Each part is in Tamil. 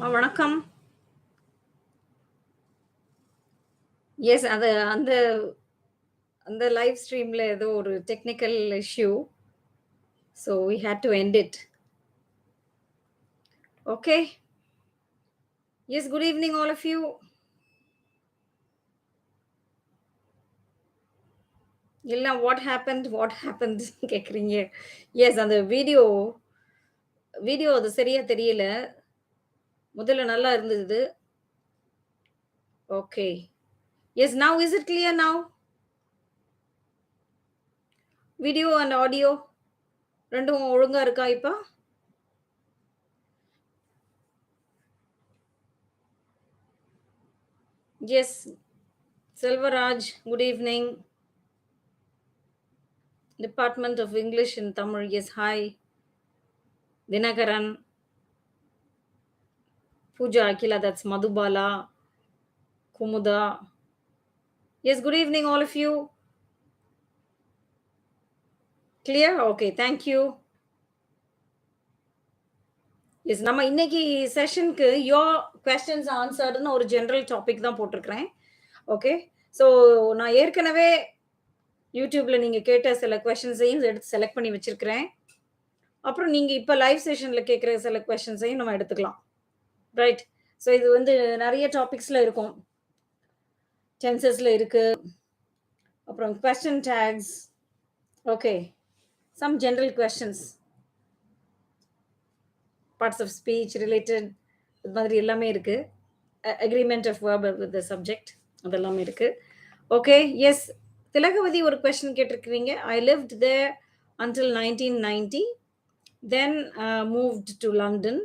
வணக்கம். எஸ் அது அந்த அந்த லைவ் ஸ்ட்ரீம்ல ஏதோ ஒரு technical issue. So we had to end it. Okay. Yes good evening all of you. இல்ல வாட் ஹேப்பண்ட் கேட்குறீங்க. எஸ் அந்த வீடியோ அது சரியா தெரியல. முதல்ல நல்லா இருந்தது. Okay. Yes now is it clear now? Video and audio 2ம் ஒழுங்கா இருக்கா இப்ப? Yes Selvaraj good evening. Department of English in Tamil. Yes hi. Dinakaran, Pooja Akila, that's Madhubala, Kumuda. Yes, good evening, all of you. Clear? Okay, thank you. Yes நம்ம இன்னைக்கு செஷனுக்கு யோர் கொஸ்டின்ஸ் ஆன்சர்டுன்னு ஒரு ஜென்ரல் டாபிக் தான் போட்டிருக்கிறேன். ஓகே. ஸோ நான் ஏற்கனவே யூடியூப்ல நீங்க கேட்ட சில கொஸ்டின்ஸையும் எடுத்து செலக்ட் பண்ணி வச்சிருக்கிறேன். அப்புறம் நீங்க இப்ப லைவ் செஷன்ல கேட்கிற சில கொஸ்டின்ஸையும் நம்ம எடுத்துக்கலாம். ரைட். ஸோ இது வந்து நிறைய டாபிக்ஸ்ல இருக்கும். டென்சஸ்ல இருக்கு. அப்புறம் question tags. Okay. Some general questions. Parts of speech related இது மாதிரி எல்லாமே இருக்கு. Agreement of verb with the subject அதெல்லாமே இருக்கு. ஓகே. எஸ் திலகவதி ஒரு question கேட்டிருக்கிறீங்க. I lived there until 1990. Then moved to London.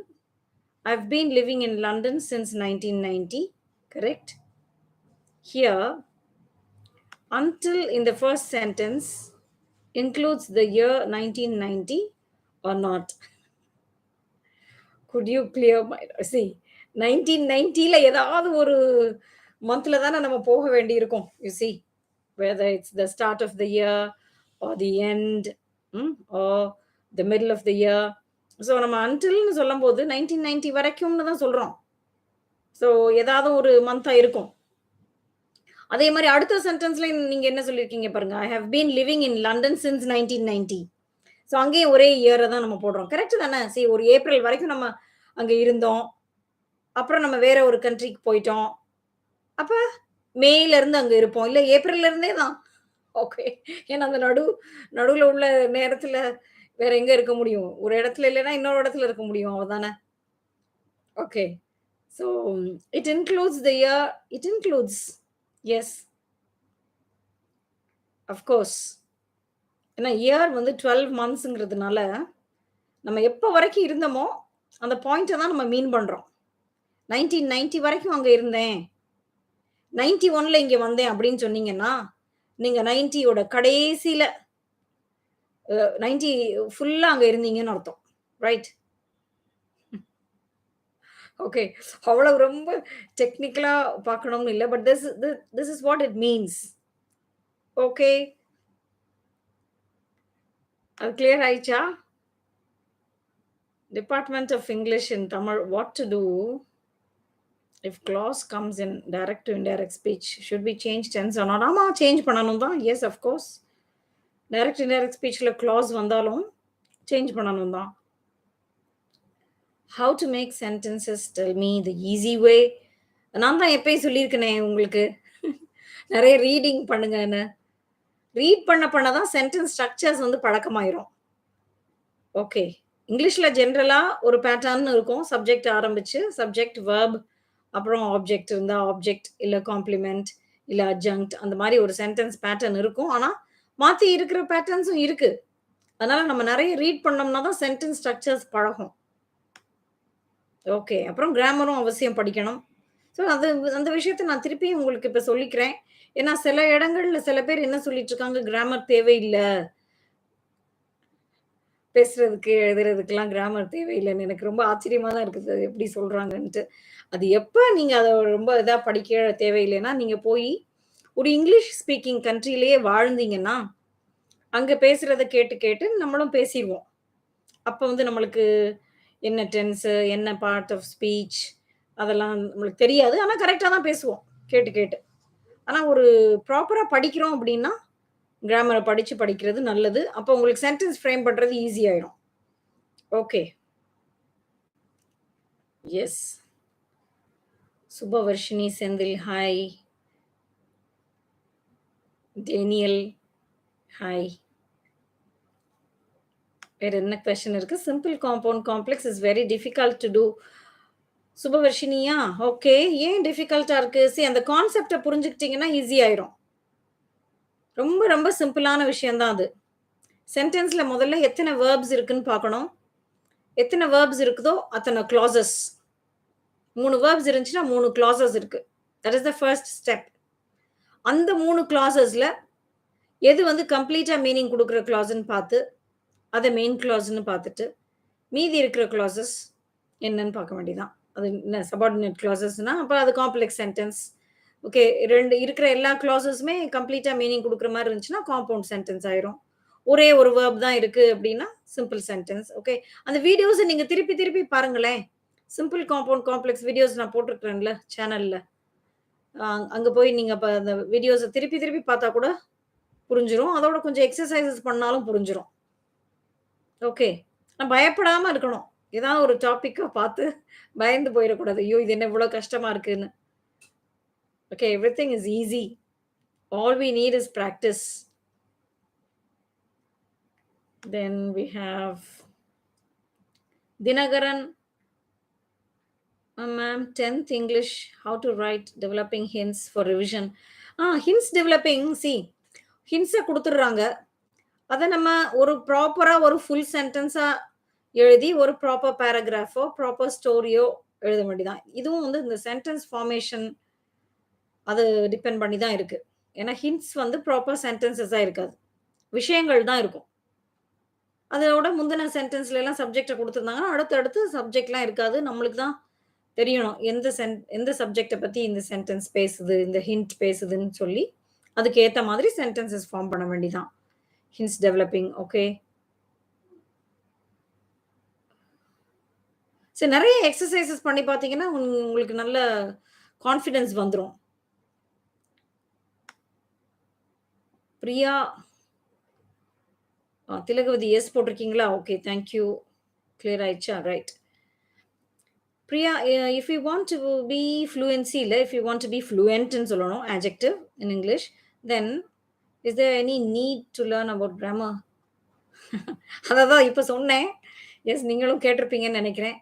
I've been living in London since 1990. Correct? Here, until in the first sentence includes the year 1990 or not? Could you clear my see 1990ல ஏதாவது ஒரு மந்த்ல தானே நம்ம போக வேண்டியிருக்கும். You see whether it's the start of the year or the end or the middle of the year. So நம்ம அன்டில்னு சொல்லும்போது 1990 வரைக்கும்னு தான் சொல்றோம். ஸோ ஏதாவது ஒரு மந்த்தா இருக்கும். அதே மாதிரி அடுத்த சென்டென்ஸ்ல நீங்க என்ன சொல்லியிருக்கீங்க பாருங்க. I have been living in London since 1990. So அங்கேயும் ஒரே இயரை தான் நம்ம போடுறோம். கரெக்ட் தானே? சரி ஒரு ஏப்ரல் வரைக்கும் நம்ம அங்க இருந்தோம். அப்புறம் நம்ம வேற ஒரு கண்ட்ரிக்கு போயிட்டோம். அப்ப மேல இருந்து அங்க இருப்போம். இல்ல ஏப்ரல்ல இருந்தே தான். ஓகே. ஏன்னா அந்த நடுவுல உள்ள நேரத்துல வேற எங்க இருக்க முடியும்? ஒரு இடத்துல இல்லன்னா இன்னொரு இடத்துல இருக்க முடியும். அவ்வளவுதானே? Okay. So it includes the year. It includes. Yes. Of course. ஏன்னா இயர் வந்து 12 மந்த்ஸ்ங்கிறதுனால நம்ம எப்ப வரைக்கும் இருந்தோமோ அந்த பாயிண்ட்ட தான் நம்ம மீன் பண்றோம். 1990 வரைக்கும் அங்க இருந்தேன். 91ல இங்க வந்தேன் அப்படின்னு சொன்னீங்கன்னா, நீங்க 90யோட கடைசியில 90 ஃபுல்லா அங்க இருந்தீங்கன்னு அர்த்தம். ரைட்? ஓகே. அவ்வளவு ரொம்ப டெக்னிக்கலா பார்க்கணும்னு இல்ல. But this is what it means. Okay. அது கிளியர் ஆயிடுச்சா? Department of English in Tamil what to do if clause comes in direct to indirect speech should we change tense or not? ஆமா சேஞ்ச் பண்ணணும் தான். Yes of course. Direct indirect ஸ்பீச்ல clause வந்தாலும் சேஞ்ச் பண்ணணும் தான். how to make sentences tell me the easy way. நான் தான் எப்பயும் சொல்லியிருக்கேனே உங்களுக்கு. நிறைய ரீடிங் பண்ணுங்கன்னு. ரீட் பண்ண தான் சென்டென்ஸ் ஸ்ட்ரக்சர்ஸ் வந்து பழக்கமாயிரும். ஓகே. இங்கிலீஷ்ல ஜென்ரலா ஒரு பேட்டர்ன் இருக்கும். சப்ஜெக்ட் ஆரம்பிச்சு சப்ஜெக்ட் வெர்ப் அப்புறம் ஆப்ஜெக்ட் இருந்தா ஆப்ஜெக்ட் இல்ல காம்ப்ளிமெண்ட் இல்ல அட்ஜங்க்ட் அந்த மாதிரி ஒரு சென்டென்ஸ் பேட்டர்ன் இருக்கும். ஆனா மாத்தி இருக்கிற பேட்டர்ன்ஸும் இருக்கு. அதனால நம்ம நிறைய ரீட் பண்ணோம்னா தான் சென்டென்ஸ் ஸ்ட்ரக்சர்ஸ் பழகும். ஓகே. அப்புறம் கிராமரும் அவசியம் படிக்கணும். ஸோ அந்த விஷயத்த நான் திருப்பியும் உங்களுக்கு இப்ப சொல்லிக்கிறேன். ஏன்னா சில இடங்கள்ல சில பேர் என்ன சொல்லிட்டு இருக்காங்க, கிராமர் தேவையில்ல. பேசுறதுக்கு, எழுதுறதுக்கெல்லாம் கிராமர் தேவையில்லன்னு எனக்கு ரொம்ப ஆச்சரியமா தான் இருக்குது. அது எப்படி சொல்றாங்கன்ட்டு. அது எப்ப நீங்க அத ரொம்ப இதா படிக்க தேவையில்லைன்னா, நீங்க போயி ஒரு இங்கிலீஷ் ஸ்பீக்கிங் கண்ட்ரிலயே வாழ்ந்தீங்கன்னா, அங்க பேசுறத கேட்டு கேட்டு நம்மளும் பேசிருவோம். அப்ப வந்து நம்மளுக்கு என்ன டென்ஸு, என்ன பார்ட் ஆஃப் ஸ்பீச், அதெல்லாம் நம்மளுக்கு தெரியாது. ஆனா கரெக்ட்டா தான் பேசுவோம். கேட்டு கேட்டு. ஆனா ஒரு ப்ராப்பரா படிக்கிறோம் அப்டின்னா, கிராமர படிக்கிறது நல்லது. அப்போ உங்களுக்கு சென்டென்ஸ் ஃப்ரேம் பண்றது ஈஸி ஆயிரும். Okay. Yes. Subhavarshini Senthil hi. Daniel hi. வேற என்ன கொஸ்டின் இருக்கு? Simple compound complex is very difficult to do. சுபவர்ஷினியா? ஓகே. ஏன் டிஃபிகல்ட்டா இருக்கு? அந்த கான்செப்ட்ட புரிஞ்சுக்கிட்டீங்கன்னா ஈஸி ஆயிரும். ரொம்ப ரொம்ப சிம்பிளான விஷயம் தான் அது. சென்டென்ஸ்ல முதல்ல எத்தன வெர்ப்ஸ் இருக்குன்னு பார்க்கணும். எத்தன வெர்ப்ஸ் இருக்குதோ, அத்தன கிளாஸஸ். 3 வெர்ப்ஸ் இருந்துச்சுன்னா 3 கிளாஸஸ் இருக்கு. That is the first step. அந்த 3 கிளாஸஸ்ல எது வந்து கம்ப்ளீட்டா மீனிங் குடுக்குற கிளாஸ்ன்னு பார்த்து, அத மெயின் கிளாஸ்ன்னு பார்த்துட்டு, மீதி இருக்கிற கிளாஸஸ் என்னன்னு பார்க்க வேண்டியது தான். அது என்ன சபார்டினேட் கிளாஸஸ்னா, அப்ப அது காம்ப்ளெக்ஸ் சென்டென்ஸ். ஓகே. 2 இருக்கிற எல்லா கிளாஸஸுமே கம்ப்ளீட்டா மீனிங் குடுக்குற மாரி இருந்துச்சுன்னா, காம்பவுண்ட் சென்டென்ஸ் ஆயிரும். ஒரே ஒரு வெர்ப் தான் இருக்கு அப்டின்னா, சிம்பிள் சென்டென்ஸ். ஓகே. அந்த வீடியோஸ நீங்க திருப்பி திருப்பி பாருங்களேன். சிம்பிள் காம்பவுண்ட் காம்ப்ளெக்ஸ் வீடியோஸ் நான் போட்டுருக்கிறேன்ல சேனல்ல. அ அங்க போய் நீங்க அப்ப அந்த வீடியோஸ திருப்பி திருப்பி பார்த்தா கூட புரிஞ்சிரும். அதோட கொஞ்சம் எக்ஸர்சைஸஸ் பண்ணாலும் புரிஞ்சிரும். ஓகே. பயப்படாம இருக்கணும். ஏதாவது ஒரு டாபிக்க பார்த்து பயந்து போயிறக்கூடாது. ஐயோ! இது என்ன இவ்ளோ கஷ்டமா இருக்குன்னு. Okay. Everything is easy. All we need is practice. Then we have Dinagaran. Ma'am, 10th English, how to write developing hints for revision. Hints developing, see, hints குடுத்துடுறாங்க. அத நம்ம ஒரு ப்ராப்பரா ஒரு ஃபுல் சென்டென்ஸா எழுதி, ஒரு ப்ராப்பர் பேராகிராஃபோ, ப்ராப்பர் ஸ்டோரியோ எழுத வேண்டியதான். இதுவும் வந்து இந்த சென்டென்ஸ் ஃபார்மேஷன் அது டிபெண்ட் பண்ணி தான் இருக்கு. ஏன்னா ஹிண்ட்ஸ் வந்து ப்ராப்பர் சென்டென்ஸஸா இருக்காது. விஷயங்கள் தான் இருக்கும். அதோட முந்தின சென்டென்ஸ்லலாம் சப்ஜெக்ட்ட குடுத்துருந்தாங்கன்னா, அடுத்து சப்ஜெக்ட்லாம் இருக்காது. நம்மளுக்கு தான் தெரியணும். எந்த சப்ஜெக்ட்ட பத்தி இந்த சென்டென்ஸ் பேசுது, இந்த ஹிண்ட் பேசுதுன்னு சொல்லி, அதுக்கு ஏத்த மாதிரி சென்டென்ஸஸ் ஃபார்ம் பண்ண வேண்டியதான். Hints developing. ஓகே. நெறைய எக்ஸர்சைஸஸ் பண்ணி பார்த்தீங்கன்னா, உங்களுக்கு நல்ல கான்ஃபிடன்ஸ் வந்துரும். பிரியா திலகவதி எஸ் போட்டிருக்கீங்களா? ஓகே. Thank you. கிளியர் ஆயிடுச்சா? Right. Priya, if you want to be fluency இல்ல, if you want to be ஃப்ளூயன்ட்ன்னு சொல்லணும். Adjective in English. Then is there any need to learn about grammar? அததான் இப்ப சொன்னேன். எஸ், நீங்களும் கேட்டிருப்பீங்கன்னு நெனைக்கிறேன்.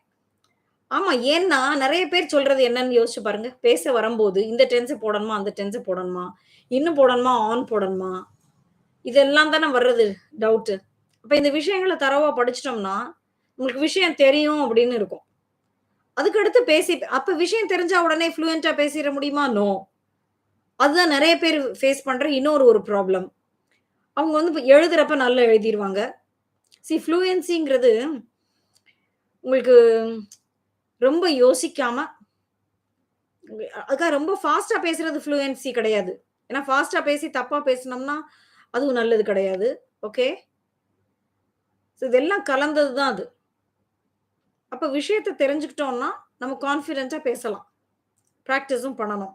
ஆமா. ஏன்னா, நெறைய பேர் சொல்றது என்னன்னு யோசிச்சு பாருங்க. பேச வரும்போது, இந்த டென்ஸ் போடணுமா? அந்த டென்ஸ் போடணுமா? இன்னும் போடணுமா? ஆன் போடணுமா? இதெல்லாம் தானே வர்றது டவுட்டு. அப்ப இந்த விஷயங்கள தரோவா படிச்சுட்டோம்னா, உங்களுக்கு விஷயம் தெரியும் அப்படின்னு இருக்கும். அதுக்கு அடுத்து அப்ப விஷயம் தெரிஞ்சா உடனே ஃப்ளூயன்ட்டா பேசிற முடியுமா? நோ. அதுதான் நெறைய பேர் ஃபேஸ் பண்ற இன்னொரு ஒரு ப்ராப்ளம். அவங்க வந்து இப்ப எழுதுறப்ப நல்லா எழுதிருவாங்க. ஃப்ளூயன்சிங்கிறது உங்களுக்கு ரொம்ப யோசிக்காம, அதுக்காக ரொம்ப ஃபாஸ்ட்டா பேசுறது ஃப்ளூயன்சி கிடையாது. ஏன்னா ஃபாஸ்ட்டா பேசி தப்பா பேசுனோம்னா, அதுவும் நல்லது கிடையாது. ஓகே. இதெல்லாம் கலந்தது தான் அது. அப்ப விஷயத்த தெரிஞ்சுக்கிட்டோம்னா, நம்ம கான்ஃபிடென்ட்டா பேசலாம். பிராக்டிஸும் பண்ணணும்.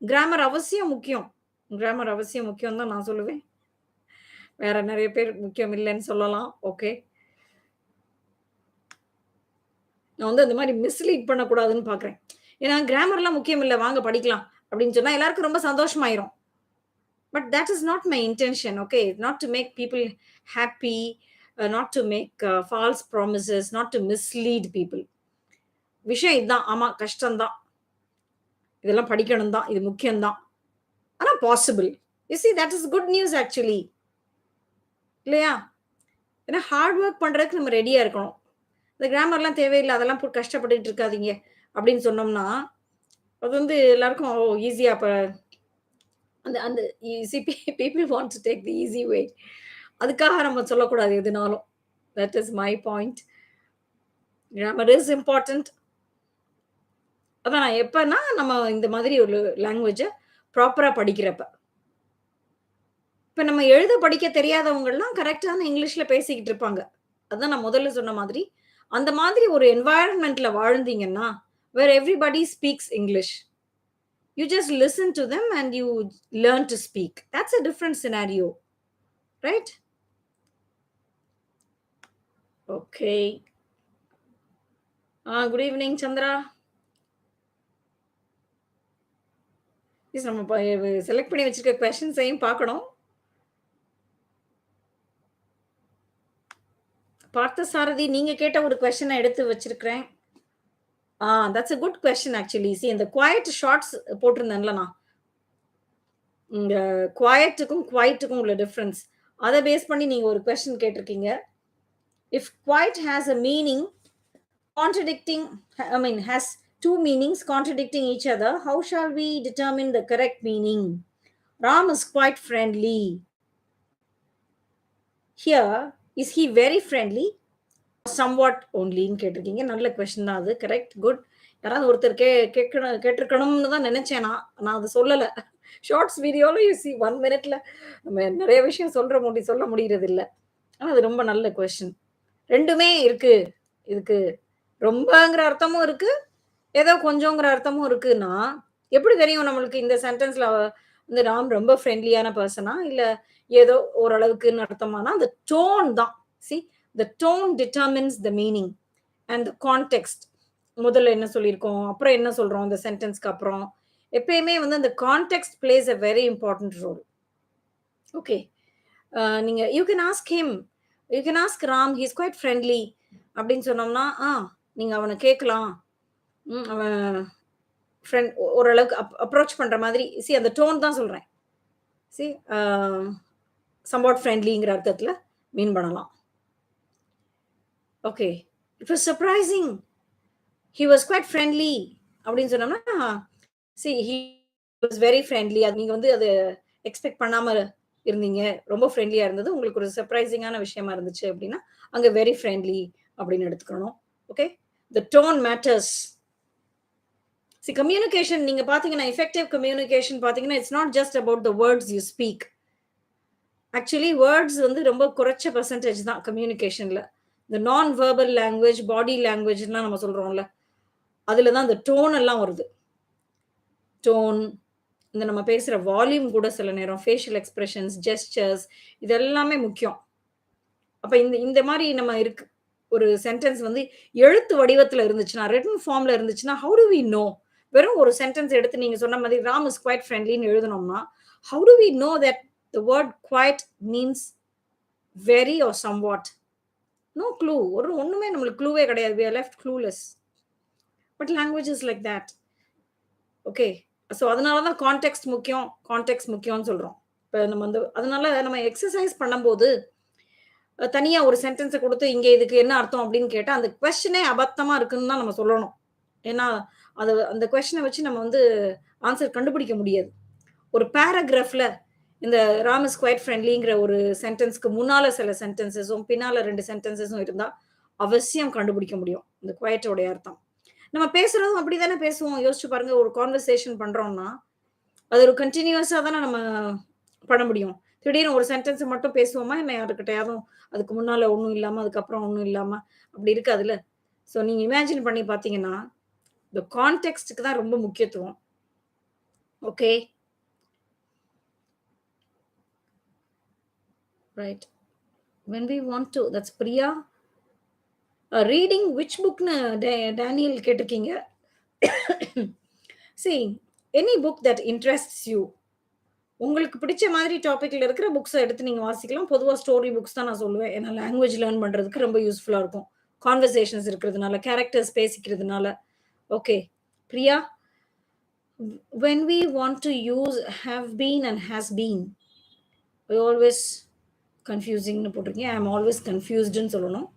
கிராமர் அவசியம் முக்கியம். கிராமர் அவசியம் முக்கியம் தான் நான் சொல்லுவேன். வேற நெறைய பேர் முக்கியம் இல்லன்னு சொல்லலாம். ஓகே. நான் வந்து அந்த மாரி மிஸ்லீட் பண்ணக்கூடாதுன்னு பார்க்குறேன். ஏன்னா கிராமர்லாம் முக்கியம் இல்ல. வாங்க படிக்கலாம். அப்படின்னு சொன்னா எல்லாருக்கும் ரொம்ப சந்தோஷமாயிரும். But that is not my intention, okay? Not to make people happy, not to make false promises, not to mislead people. விஷயம் இதான். ஆமா, கஷ்டம் தான். இதெல்லாம் படிக்கணும் தான். இது முக்கியம் தான். ஆனா possible. You see that is good news actually. இல்லையா? ஏன்னா ஹார்ட் ஒர்க் பண்றதுக்கு நம்ம ரெடியா இருக்கணும். இந்த கிராமர்லாம் தேவையில்ல. அதெல்லாம் போட்டு கஷ்டப்பட்டுட்டு இருக்காதீங்க. அப்படின்னு சொன்னோம்னா, அது வந்து எல்லாருக்கும் ஈஸியா அப்ப அந்த அந்த C people want to take the easy way. அதுக்காக நம்ம சொல்லக்கூடாது எதுனாலும். That is my point. Grammar is important. அதான் நான் எப்பன்னா, நம்ம இந்த மாதிரி ஒரு லாங்குவேஜ ப்ராப்பரா படிக்கிறப்ப. இப்ப நம்ம எழுத படிக்க தெரியாதவங்கலாம் கரெக்ட்டான இங்கிலீஷ்ல பேசிக்கிட்டு இருப்பாங்க. அதான் நான் முதல்ல சொன்ன மாதிரி, அந்த மாதிரி ஒரு என்வைரன்மென்ட்ல வாழ்ந்தீங்கன்னா, where everybody speaks English. You just listen to them and you learn to speak. That's a different scenario, right? Okay. Good evening, Chandra. Please, நம்ம செலக்ட் பண்ணி வச்சிருக்க கொஸ்டின்ஸையும் பார்க்கணும். பார்த்த சாரதி, நீங்க கேட்ட ஒரு கொஸ்டினை எடுத்து வச்சிருக்கிறேன். That's a good question actually. See, இந்த குவைட் ஷார்ட்ஸ் போட்டிருந்தேன்ல நான். இந்த குவைட்டுக்கும் குவைட்டுக்கும் உள்ள டிஃபரன்ஸ். அதை பேஸ் பண்ணி நீங்க ஒரு கொஸ்டின் கேட்டிருக்கீங்க. If quiet has a meaning contradicting, I mean, has two meanings contradicting each other, how shall we determine the correct meaning? Ram is quite friendly. Here, is he very friendly? Somewhat onlyன்னு கேட்டிருக்கீங்க. நல்ல கொஸ்டின் தான் அது. Correct, good. யாராவது ஒருத்தர் கேட்டிருக்கணும்னு தான் நினைச்சேன். நான் அதை சொல்லலை. ஷார்ட்ஸ் வீடியோல யூ சி 1 மினிட்ல நம்ம நிறைய விஷயம் சொல்ல முடியறது இல்லை. ஆனால் அது ரொம்ப நல்ல கொஸ்டின். ரெண்டுமே இருக்கு இதுக்கு. ரொம்பங்கிற அர்த்தமும் இருக்கு, ஏதோ கொஞ்சங்கிற அர்த்தமும் இருக்குன்னா எப்படி தெரியும் நம்மளுக்கு இந்த சென்டென்ஸ்ல வந்து ராம் ரொம்ப ஃப்ரெண்ட்லியான பர்சனா இல்ல ஏதோ ஓரளவுக்குன்னு அர்த்தமானா அந்த டோன் தான். C, the tone determines the meaning and the context. முதல்ல என்ன சொல்லியிருக்கோம், அப்புறம் என்ன சொல்றோம் இந்த சென்டென்ஸ்க்கு அப்புறம், எப்பயுமே வந்து அந்த context plays a very important role. Okay, நீங்க you can ask him, you can ask Ram, he is quite friendly அப்படின்னு சொன்னோம்னா நீங்க அவனை கேட்கலாம். அவன் ஃப்ரெண்ட் ஓரளவுக்கு அப்ரோச் பண்ற மாதிரி. சி, அந்த டோன் தான் சொல்றேன். சி, சம்வாட் ஃப்ரெண்ட்லிங்கிற அர்த்தத்துல மீன் பண்ணலாம். Okay, it was surprising, he was quite friendly அப்படின்னு சொன்னோம்னா see, he was very friendly. அது நீங்க வந்து அது எக்ஸ்பெக்ட் பண்ணாம இருந்தீங்க, ரொம்ப ஃப்ரெண்ட்லியா இருந்தது, உங்களுக்கு ஒரு சர்ப்ரைசிங்கான விஷயமா இருந்துச்சு அப்படின்னா அங்க வெரி ஃப்ரெண்ட்லி அப்படின்னு எடுத்துக்கணும். Okay, the tone matters. See, communication நீங்க பாத்தீங்கன்னா, எஃபெக்டிவ் கம்யூனிகேஷன் பாத்தீங்கன்னா, it's not just about the words you speak. Actually words வந்து ரொம்ப குறைச்ச பெர்சன்டேஜ் தான் கம்யூனிகேஷன்ல. இந்த நான் வெர்பல் லாங்குவேஜ், பாடி லாங்குவேஜ்லாம் நம்ம சொல்றோம்ல, அதுல தான் இந்த டோன் எல்லாம் வருது. டோன், இந்த நம்ம பேசுற வால்யூம் கூட சில நேரம், ஃபேஷியல் எக்ஸ்பிரஷன்ஸ், ஜெஸ்டர்ஸ், இது எல்லாமே முக்கியம். அப்ப இந்த மாதிரி நம்ம இருக்கு ஒரு சென்டென்ஸ் வந்து எழுத்து வடிவத்துல இருந்துச்சுன்னா, ரிட்டன் ஃபார்ம்ல இருந்துச்சுன்னா, ஹவு டு வி நோ? வெறும் ஒரு சென்டென்ஸ் எடுத்து நீங்க சொன்ன மாதிரி ராம் இஸ் குவைட் ஃப்ரெண்ட்லின்னு எழுதணும்னா, how do we know that the word quite means very or somewhat? No clue. ஒண்ணுமே நம்மளுக்கு க்ளூவே கிடையாது. we are left clueless. But language is like that. Okay, so அதனால தான் கான்டெக்ஸ்ட் முக்கியம்னு சொல்றோம். இப்போ நம்ம வந்து அதனால நம்ம எக்ஸசைஸ் பண்ணும்போது தனியா ஒரு சென்டென்ஸை கொடுத்து இங்க இதுக்கு என்ன அர்த்தம் அப்படின்னு கேட்டா அந்த கொஸ்டினே அபத்தமா இருக்குன்னு தான் நம்ம சொல்லணும். ஏன்னா அந்த கொஸ்டினை வச்சு நம்ம வந்து ஆன்சர் கண்டுபிடிக்க முடியாது. ஒரு பேராகிராஃப்ல இந்த ராம் இஸ் குவைட் ஃப்ரெண்ட்லிங்கிற ஒரு சென்டென்ஸ்க்கு முன்னால சில சென்டென்சஸும் பின்னால 2 சென்டென்சஸும் இருந்தா அவசியம் கண்டுபிடிக்க முடியும் இந்த குவைட்டோடைய அர்த்தம். நம்ம பேசுறதும் அப்படிதானே பேசுவோம். யோசிச்சு பாருங்க, ஒரு கான்வர்சேஷன் பண்றோம்னா அது ஒரு கண்டினியூஸா தானே நம்ம பண்ண முடியும். திடீர்னு ஒரு சென்டென்ஸ் மட்டும் பேசுவோமா என்ன, யாருக்கிட்டயாவது அதுக்கு முன்னால ஒண்ணும் இல்லாம அதுக்கப்புறம் ஒண்ணும் இல்லாம அப்படி இருக்காதுல்ல. ஸோ நீங்க இமேஜின் பண்ணி பார்த்தீங்கன்னா இந்த கான்டெக்ஸ்டுக்கு தான் ரொம்ப முக்கியத்துவம். Okay, right. when we want to, that's Priya. Reading which புக்னு டேனியல் கேட்டிருக்கீங்க. see, any book that interests you, உங்களுக்கு பிடிச்ச மாதிரி டாபிக்ல இருக்கிற புக்ஸை எடுத்து நீங்க வாசிக்கலாம். பொதுவாக ஸ்டோரி புக்ஸ் தான் நான் சொல்லுவேன். ஏன்னா லாங்குவேஜ் லேர்ன் பண்றதுக்கு ரொம்ப யூஸ்ஃபுல்லா இருக்கும். கான்வர்சேஷன்ஸ் இருக்கிறதுனால, கேரக்டர்ஸ் பேசிக்கிறதுனால. Okay, Priya, when we want to use have been and has been, I always confusingனு போட்டிருக்கீங்க. I am always confusedன்னு சொல்லணும்.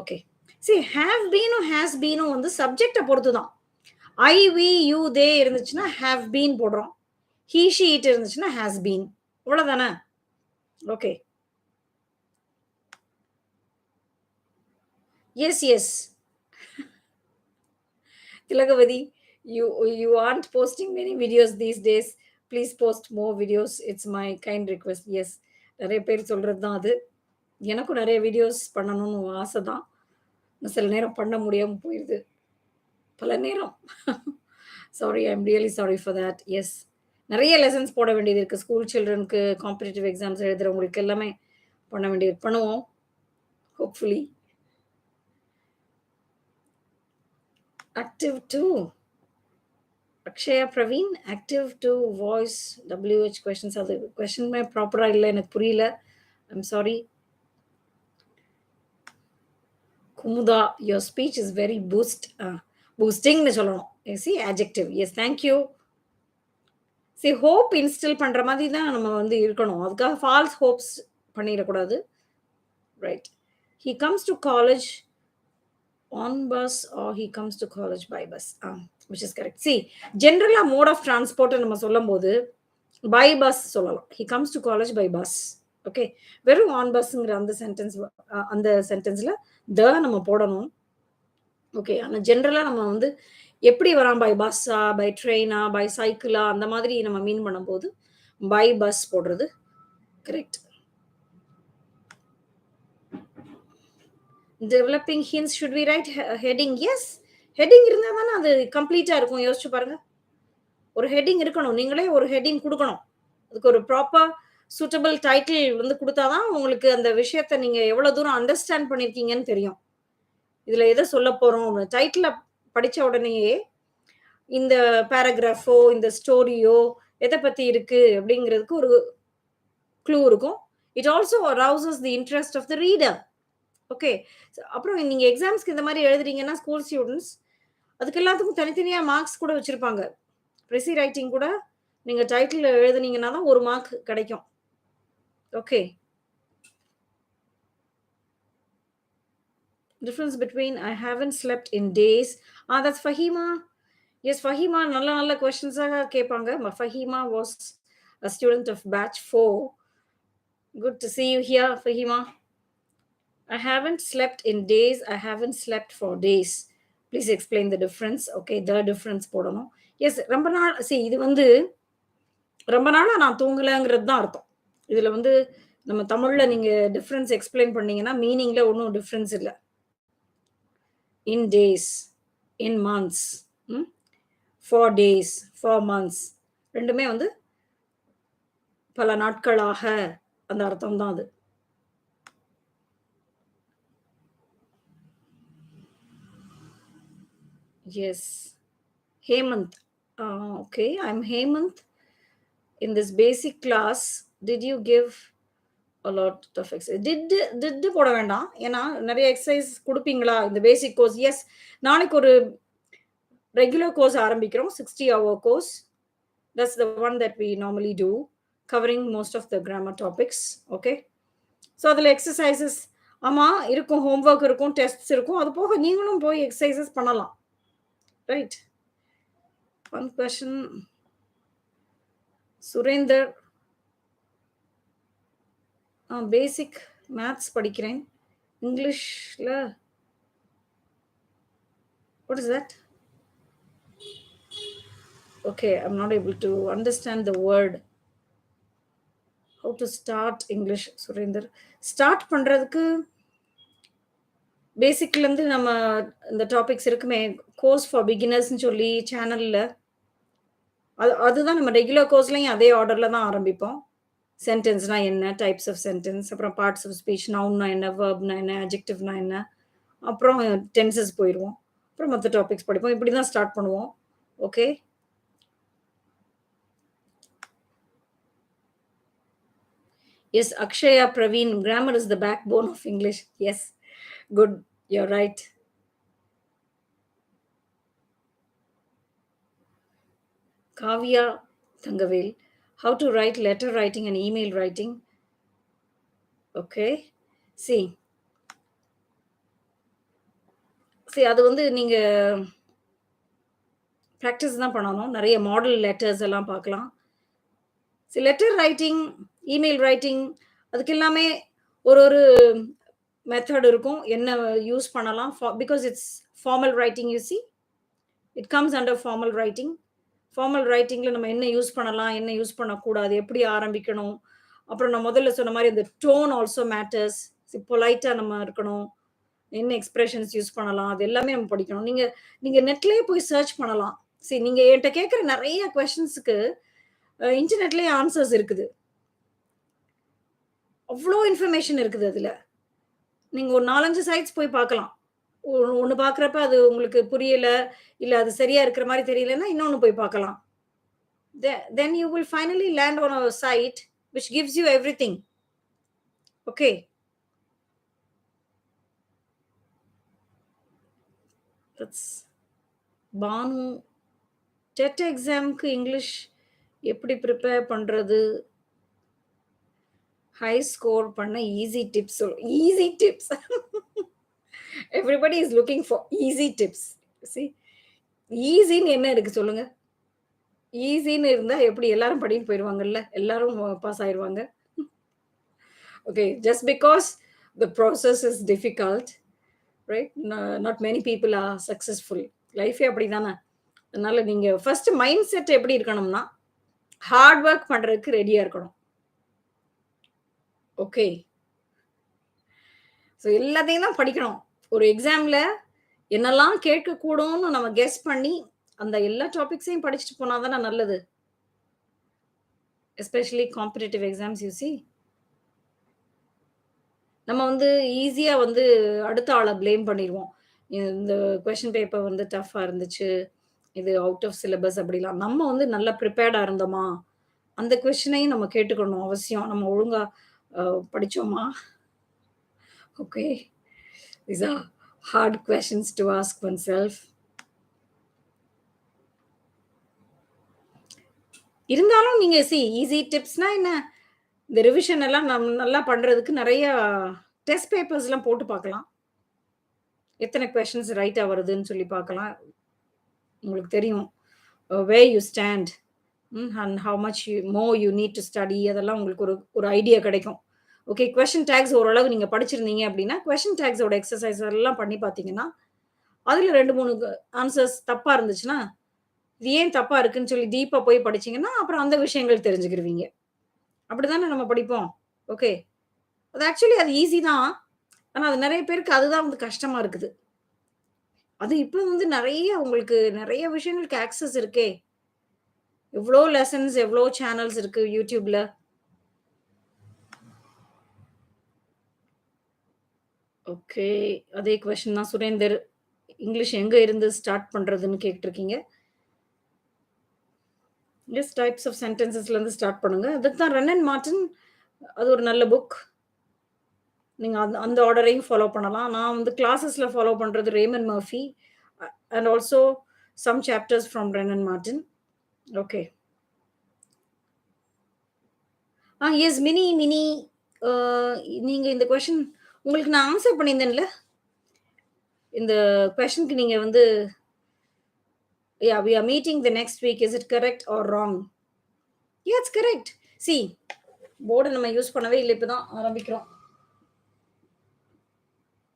Okay, see, have been has been வந்து சப்ஜெக்டை பொறுத்து தான். I, we, you, they இருந்துச்சுன்னா have been போடுறோம். he, she, it இருந்துச்சுன்னா has been. அவ்வளவுதானே? Okay, yes. Tilagavadi, you aren't posting many videos these days. Please post more videos. It's my kind request. Yes, நிறைய பேர் சொல்றது தான் அது. எனக்கும் நிறைய வீடியோஸ் பண்ணணும்னு ஆசை தான். சில நேரம் பண்ண முடியாம போயிடுது. பல நேரம். Sorry, I am really sorry for that. Yes. நெறைய லெசன்ஸ் போட வேண்டியது இருக்கு. ஸ்கூல் சில்ட்ரனுக்கு காம்படிட்டிவ் எக்ஸாம்ஸ் எழுதுறவங்களுக்கு எல்லாமே பண்ண வேண்டியது. பண்ணுவோம். Hopefully. Active to. Akshaya Praveen, active to voice WH questions அது கொஸ்டின்மே ப்ராப்பரா இல்ல. எனக்கு புரியல. I'm sorry. Kumudha, your speech is very பூஸ்டிங்ன்னு சொல்லணும். See adjective. Yes, thank you. Hope instil பண்ற மாதிரி தான் நம்ம வந்து இருக்கணும். அதுக்காக ஃபால்ஸ் ஹோப்ஸ் பண்ணிறக்கூடாது. Right. He comes to college on bus or he comes to college by bus. Which is correct. ஜெனரலா மோட் ஆஃப் டிரான்ஸ்போர்ட் நம்ம சொல்லும்போது பை பஸ் சொல்லலாம். He comes to college by bus. Okay. வெறும் ஆன் பஸ்ங்கிற அந்த சென்டென்ஸ்ல நம்ம போடணும். ஓகே. ஆனா ஜெனரலா நம்ம வந்து எப்படி வரான் பை பஸ்ஸா, பை ட்ரெயினா, பை சைக்கிளா அந்த மாதிரி நம்ம மீன் பண்ணும்போது பை பஸ் போடுறது correct. Developing hints should we write heading? Yes. Heading இருந்தா தானே அது கம்ப்ளீட்டா இருக்கும். யோசிச்சு பாருங்க. ஒரு ஹெட்டிங் இருக்கணும். நீங்களே ஒரு ஹெட்டிங் குடுக்கணும். அதுக்கு ஒரு ப்ராப்பர் சூட்டபிள் டைட்டில் வந்து குடுத்தா தான் உங்களுக்கு அந்த விஷயத்த நீங்க எவ்வளவு தூரம் அண்டர்ஸ்டாண்ட் பண்ணியிருக்கீங்கன்னு தெரியும். இதுல எத சொல்லப் போறோம்? டைட்டில படிச்ச உடனேயே இந்த பேராகிராஃபோ, இந்த ஸ்டோரியோ எத பத்தி இருக்கு அப்படிங்கிறதுக்கு ஒரு க்ளூ இருக்கும். It also arouses the interest of the reader. Okay. அப்புறம் நீங்க எக்ஸாம்ஸ்க்கு இந்த மாரி எழுதுறீங்கன்னா, ஸ்கூல் ஸ்டூடண்ட்ஸ் அதுக்கு எல்லாத்துக்கும் தனித்தனியா மார்க்ஸ் கூட வச்சிருப்பாங்க. ப்ரெசி ரைட்டிங் கூட நீங்க டைட்டில் எழுதுனீங்கன்னா தான் 1 மார்க் கிடைக்கும். Okay. Difference between I haven't slept in days. That's Fahima. Yes, Fahima நல்ல நல்ல கொஸ்டின்ஸா கேட்பாங்க. Fahima was a student of batch 4. Good to see you here, Fahima. I haven't slept in days. I haven't slept for days. Please explain the difference. Okay, the difference போடணும். எஸ், ரொம்ப நாள் இது வந்து ரொம்ப நாளா நான் தூங்கலங்கிறது தான் அர்த்தம். இதுல வந்து நம்ம தமிழ்ல நீங்க டிஃபரன்ஸ் எக்ஸ்பிளைன் பண்ணீங்கன்னா, மீனிங்ல ஒண்ணும் டிஃபரன்ஸ் இல்ல. In days, in months, 4 days, 4 months ரெண்டுமே வந்து பல நாட்களாக அந்த அர்த்தம் தான் அது. Yes. Hemant. Okay, I'm Hemant. In this basic class, did you give a lot of exercise? Did போட வேண்டாம். ஏன்னா நெறைய எக்சர்சைஸ் குடுப்பீங்களா? இந்த பேசிக் கோர்ஸ். எஸ். நாளைக்கு ஒரு ரெகுலர் கோர்ஸ் ஆரம்பிக்கிறோம். 60 hour course. That's the one that we normally do, covering most of the grammar topics. Okay. So அதுல எக்சர்சைசஸ் ஆமா இருக்கும். ஹோம்வொர்க் இருக்கும், டெஸ்ட்ஸ் இருக்கும். அது போக நீங்களும் போய் எக்சர்சைசஸ் பண்ணலாம். ரைட். One question. சுரேந்தர். பேசிக் மேத்ஸ் படிக்கிறேன். இங்கிலீஷ்ல what is that? Okay, I'm not able to understand the word. How to start English, Surender? Start பண்றதுக்கு பேசிக்ல இருந்து நம்ம இந்த டாபிக்ஸ் இருக்குமே, கோர்ஸ் ஃபார் பிகினர்ஸ்ன்னு சொல்லி சேனல்ல அதுதான் நம்ம ரெகுலர் கோர்ஸ்லயும் அதே ஆர்டர்ல தான் ஆரம்பிப்போம். சென்டென்ஸ்னா என்ன, டைப்ஸ் ஆஃப் சென்டென்ஸ், அப்புறம் பார்ட்ஸ் ஆஃப் ஸ்பீச், நவுன்னா என்ன, வெர்ப்னா என்ன, அட்ஜெக்டிவ்னா என்ன, அப்புறம் டென்சஸ் போயிருவோம். அப்புறம் மத்த டாபிக்ஸ் படிப்போம். இப்படி தான் ஸ்டார்ட் பண்ணுவோம். Okay. Yes, Akshaya Praveen, grammar is the backbone of English. Yes, good. You're right. Kavya Thangavel, how to write letter writing and email writing. Okay. See, அது வந்து நீங்க பிராக்டிஸ் தான் பண்ணணும். நிறைய மாடல் லெட்டர்ஸ் எல்லாம் பார்க்கலாம். லெட்டர் ரைட்டிங், இமெயில் ரைட்டிங் அதுக்கு எல்லாமே ஒரு மெத்தட் இருக்கும். என்ன யூஸ் பண்ணலாம் because it's formal writing. You see it comes under formal writing. Formal ரைட்டிங்ல நம்ம என்ன யூஸ் பண்ணலாம், என்ன யூஸ் பண்ணக்கூடாது, எப்படி ஆரம்பிக்கணும். அப்புறம் நான் முதல்ல சொன்ன மாதிரி இந்த டோன் ஆல்சோ மேட்டர்ஸ். பொலைட்டா நம்ம இருக்கணும். என்ன எக்ஸ்பிரஷன்ஸ் யூஸ் பண்ணலாம். அது எல்லாமே நம்ம படிக்கணும். நீங்க நீங்க நெட்லயே போய் சர்ச் பண்ணலாம். நீங்க என்ட்ட கேட்கிற நெறைய கொஸ்டின்ஸ்க்கு இன்டர்நெட்லயே ஆன்சர்ஸ் இருக்குது. அவ்ளோ இன்ஃபர்மேஷன் இருக்குது அதுல. நீங்க ஒரு 4, 5 சைட்ஸ் போய் பார்க்கலாம். ஒண்ணு பார்க்குறப்ப அது உங்களுக்கு புரியல, இல்ல அது சரியா இருக்கிற மாரி தெரியலன்னா, இன்னொன்னு போய் பார்க்கலாம். Then you will finally land on a site which gives you everything. Okay. That's Banu TET எக்ஸாம்க்கு இங்கிலீஷ் எப்படி ப்ரிப்பேர் பண்றது? ஹை ஸ்கோர் பண்ண easy tips easy tips. Everybody is looking for easy tips. See ஈஸின்னு என்ன இருக்கு சொல்லுங்க? ஈஸின்னு இருந்தா எப்படி எல்லாரும் படின்னு போயிருவாங்கல்ல. எல்லாரும் பாஸ் ஆயிருவாங்க. Okay, just because the process is difficult, right? Not many people are successful. லைஃபே அப்படிதானே. அதனால நீங்க ஃபர்ஸ்ட் மைண்ட் செட் எப்படி இருக்கணும்னா, ஹார்ட் ஒர்க் பண்றதுக்கு ரெடியா இருக்கணும். ஓகே. எல்லாத்தையும் தான் படிக்கணும். ஒரு எக்ஸாம்ல என்னெல்லாம் கேட்கக்கூடும்னு நம்ம கெஸ் பண்ணி, அந்த எல்லா டாபிக்ஸையும் படிச்சுட்டு போனா தானே நல்லது. Especially competitive exams you see. நம்ம ஈஸியா அடுத்த ஆள ப்ளேம் பண்ணிருவோம். இந்த கொஸ்டின் பேப்பர் டஃப்பா இருந்துச்சு. இது அவுட் ஆஃப் சிலபஸ் அப்படிலாம். நம்ம நல்லா ப்ரிப்பேர்டா இருந்தோமா? அந்த கொஸ்டினையும் நம்ம கேட்டுக்கணும் அவசியம். நம்ம ஒழுங்கா படிச்சோமா? Okay. These are hard questions to ask oneself. இருந்தாலும் நீங்க ஈஸி டிப்ஸ்னா என்ன? இந்த ரிவிஷன் எல்லாம் நல்லா பண்றதுக்கு நெறைய டெஸ்ட் பேப்பர்ஸ்லாம் போட்டு பார்க்கலாம். எத்தனை கொஸ்டின்ஸ் ரைட்டா வருதுன்னு சொல்லி பார்க்கலாம். உங்களுக்கு தெரியும். Where you stand and how much more you need to study அதெல்லாம் உங்களுக்கு ஒரு ஐடியா கிடைக்கும். ஓகே, கொஸ்டின் டேக்ஸ் ஓரளவு நீங்க படிச்சிருந்தீங்க அப்படின்னா, கொஸ்டின் டேக்ஸோட எக்ஸர்சைஸ் எல்லாம் பண்ணி பார்த்தீங்கன்னா, அதுல 2, 3 ஆன்சர்ஸ் தப்பா இருந்துச்சுன்னா, இது ஏன் தப்பா இருக்குன்னு சொல்லி டீப்பா போய் படிச்சீங்கன்னா, அப்புறம் அந்த விஷயங்கள் தெரிஞ்சுக்கிருவீங்க. அப்படிதானே நம்ம படிப்போம். ஓகே. அது ஆக்சுவலி அது ஈஸி தான். ஆனா, அது நெறைய பேருக்கு அதுதான் கஷ்டமா இருக்குது. அது இப்ப நெறைய உங்களுக்கு நெறைய விஷயங்களுக்கு ஆக்சஸ் இருக்கே. எவ்ளோ லெசன்ஸ், எவ்ளோ சேனல்ஸ் இருக்கு YouTubeல. ஓகே. அதே கொஸ்டின் தான் சுரேந்தர். இங்கிலீஷ் எங்க இருந்து ஸ்டார்ட் பண்றதுன்னு கேட்டுருக்கீங்க. எஸ் டைப்ஸ் ஆஃப் சென்டென்சஸ்ல இருந்து ஸ்டார்ட் பண்ணுங்க. அதுக்கு தான் ரன் அண்ட் மார்ட்டின் அது ஒரு நல்ல புக். நீங்க அந்த ஆர்டரையும் ஃபாலோ பண்ணலாம். நான் கிளாஸஸ்ல ஃபாலோ பண்றது Raymond Murphy and also some chapters from Wren and Martin. Okay. Yes மினி அ நீங்க இந்த கொஸ்டின் உங்களுக்கு நான் ஆன்சர் பண்ணியிருந்தேன்ல? இந்த கொஸ்டின்க்கு நீங்க yeah, we are meeting the next week. Is it correct or wrong? Yeah, it's correct. See, board நம்ம யூஸ் பண்ணவே இல்ல. இப்பதான் ஆரம்பிக்கிறோம்.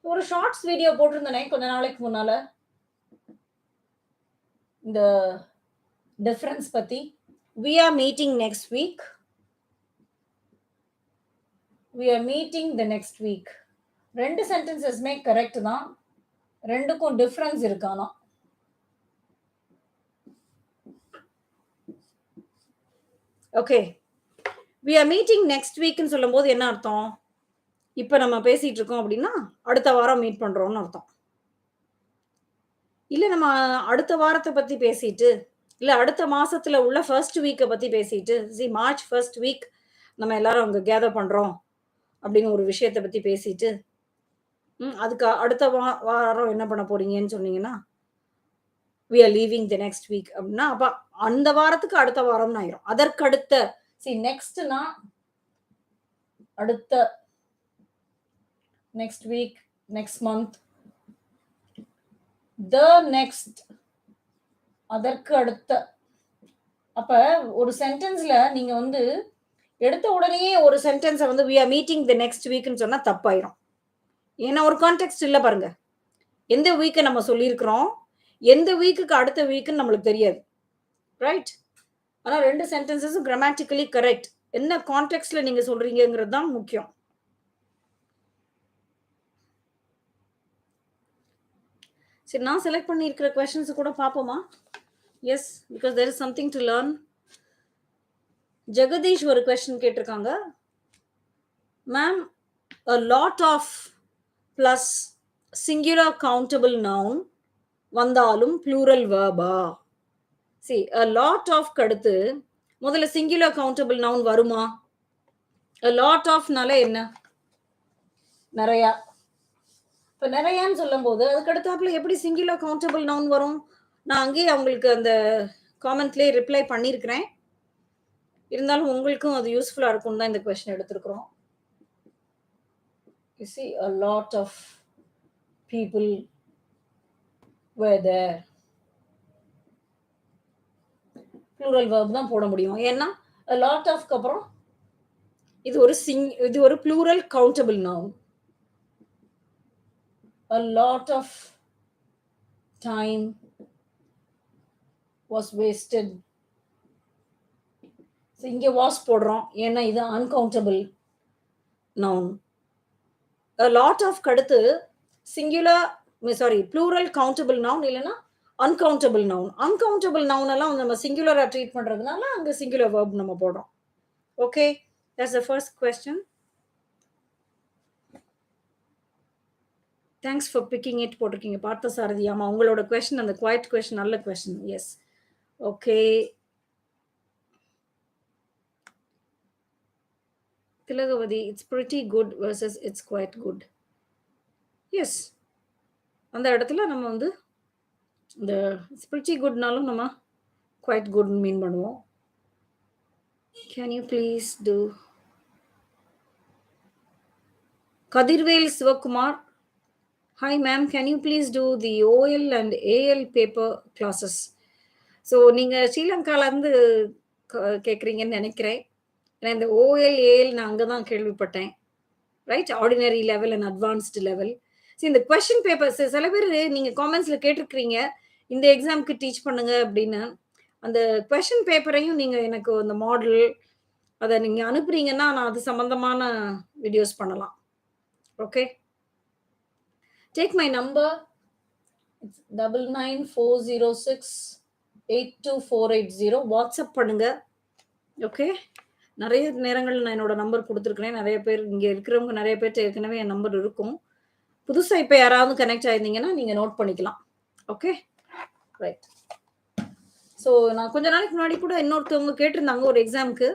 ஒரு ஷார்ட்ஸ் வீடியோ போட்டிருந்தனே கொஞ்ச நாளைக்கு முன்னால. இந்த டிஃபரன்ஸ் பத்தி. We are meeting next week. We are meeting the next week. 2 சென்டென்சஸ்மே correct தான். 2க்கும் டிஃபரன்ஸ் இருக்கானா? Okay. We are meeting next week ன்னு சொல்லும்போது என்ன அர்த்தம்? இப்ப நம்ம பேசிட்டு இருக்கோம் அப்படின்னா, அடுத்த வாரம் மீட் பண்றோம்னு அர்த்தம். இல்ல நம்ம அடுத்த வாரத்த பத்தி பேசிட்டு, இல்ல அடுத்த மாசத்துல உள்ள ஃபர்ஸ்ட் வீக்க பத்தி பேசிட்டு, மார்ச் ஃபர்ஸ்ட் வீக் நம்ம எல்லாரும் அங்க கேதர் பண்றோம் அப்படின்னு ஒரு விஷயத்த பத்தி பேசிட்டு, அதுக்கு அடுத்த வாரம் என்ன பண்ண போறீங்கன்னு சொன்னீங்கன்னா, we are leaving the next week அப்படின்னா, அப்ப அந்த வாரத்துக்கு அடுத்த வாரம்னு ஆயிரும். அதற்கடுத்த நெக்ஸ்ட்னா அடுத்த next week, next month, the next அதற்கு அடுத்த. அப்ப ஒரு சென்டென்ஸ்ல நீங்க எடுத்த உடனே ஒரு sentence we are meeting the next week ன்னு சொன்னா தப்பாயிரும். ஏன்னா ஒரு கான்டெக்ஸ்ட் இல்ல பாருங்க. எந்த வீக்க நம்ம சொல்லியிருக்கிறோம், எந்த வீக்குக்கு அடுத்த வீக்ன்னு நம்மளுக்கு தெரியாது. ரைட்? ஆனா 2 சென்டென்சஸும் கிராமட்டிக்கலி கரெக்ட். என்ன கான்டெக்ஸ்ட்ல நீங்க சொல்றீங்கங்கிறது தான் முக்கியம். சரி, நான் செலக்ட் பண்ணியிருக்கிற கொஸ்டின்ஸ் கூட பார்ப்போமா? Yes, because there is something to learn. Jagadish ஒரு கொஸ்டின் கேட்டிருக்காங்க. Ma'am, a lot of plus singular countable noun வந்தாலும் plural verb ஆ? See, a lot of கடுத்து முதல்ல singular countable noun வருமா? a lot of நால என்ன? நிறையா. இப்ப நிறையான்னு சொல்லும்போது அதுக்கு அடுத்தாப்புல எப்படி singular countable noun வரும்? நான் அங்கேயே அவங்களுக்கு அந்த காமெண்ட்லயே ரிப்ளை பண்ணியிருக்கிறேன். இருந்தாலும் உங்களுக்கும் அது யூஸ்ஃபுல்லா இருக்கும்னு தான் இந்த கொஸ்டின் எடுத்திருக்கிறோம். You see, a lot of people were there. plural verb தான் போட முடியும். ஏன்னா a lot of க்கு அப்புறம் இது ஒரு plural countable noun. A lot of time was wasted. So, இங்க was போடுறோம். ஏன்னா இது uncountable noun. A lot of கடுத்து singular, sorry, plural countable noun இல்லைன்னா uncountable noun. uncountable noun எல்லாம் நம்ம singular ட்ரீட் பண்றதுனால அங்க singular verb நம்ம போடுறோம். Okay, that's the first question. Thanks for picking it போட்டிருக்கீங்க பார்த்த சாரதி. ஆமாம், உங்களோட கொஸ்டின் அந்த குவைட் கொஸ்டின் நல்ல question. Yes, okay. Thilagavathi, it's pretty good versus it's quite good. Yes, அந்த இடத்துல நம்ம வந்து இந்த இட்ஸ் பிரிட்டி குட்னாலும் நம்ம குவைட் குட் மீன் பண்ணுவோம். Can you please do Kathirvel Sivakumar, hi ma'am, can you please do the OL and AL paper classes? So நீங்கள் ஸ்ரீலங்காலேருந்து கேட்குறீங்கன்னு நினைக்கிறேன். ஏன்னா இந்த ஓஎல் ஏஎல் நான் அங்கே தான் கேள்விப்பட்டேன். Right, ordinary level and advanced level. சரி, இந்த கொஸ்டின் பேப்பர்ஸ் சில பேர் நீங்கள் காமெண்ட்ஸில் கேட்டிருக்கிறீங்க இந்த எக்ஸாமுக்கு டீச் பண்ணுங்க அப்படின்னு. அந்த கொஸ்டின் பேப்பரையும் நீங்கள் எனக்கு அந்த மாடல் அதை நீங்கள் அனுப்புறீங்கன்னா நான் அது சம்மந்தமான வீடியோஸ் பண்ணலாம். Okay, take my number, it's 9940682480. WhatsApp பண்ணுங்க. ஓகே, நிறைய நேரங்கள் நான் என்னோட நம்பர் கொடுத்துருக்கிறேன். நிறைய பேர் இங்கே இருக்கிறவங்க நிறைய பேர்ட்ட ஏற்கனவே என் நம்பர் இருக்கும். புதுசாக இப்போ யாராவது கனெக்ட் ஆயிருந்தீங்கன்னா நீங்கள் நோட் பண்ணிக்கலாம். Okay, right. ஸோ நான் கொஞ்ச நாளைக்கு முன்னாடி கூட இன்னொருத்தவங்க கேட்டிருந்தாங்க ஒரு எக்ஸாமுக்கு,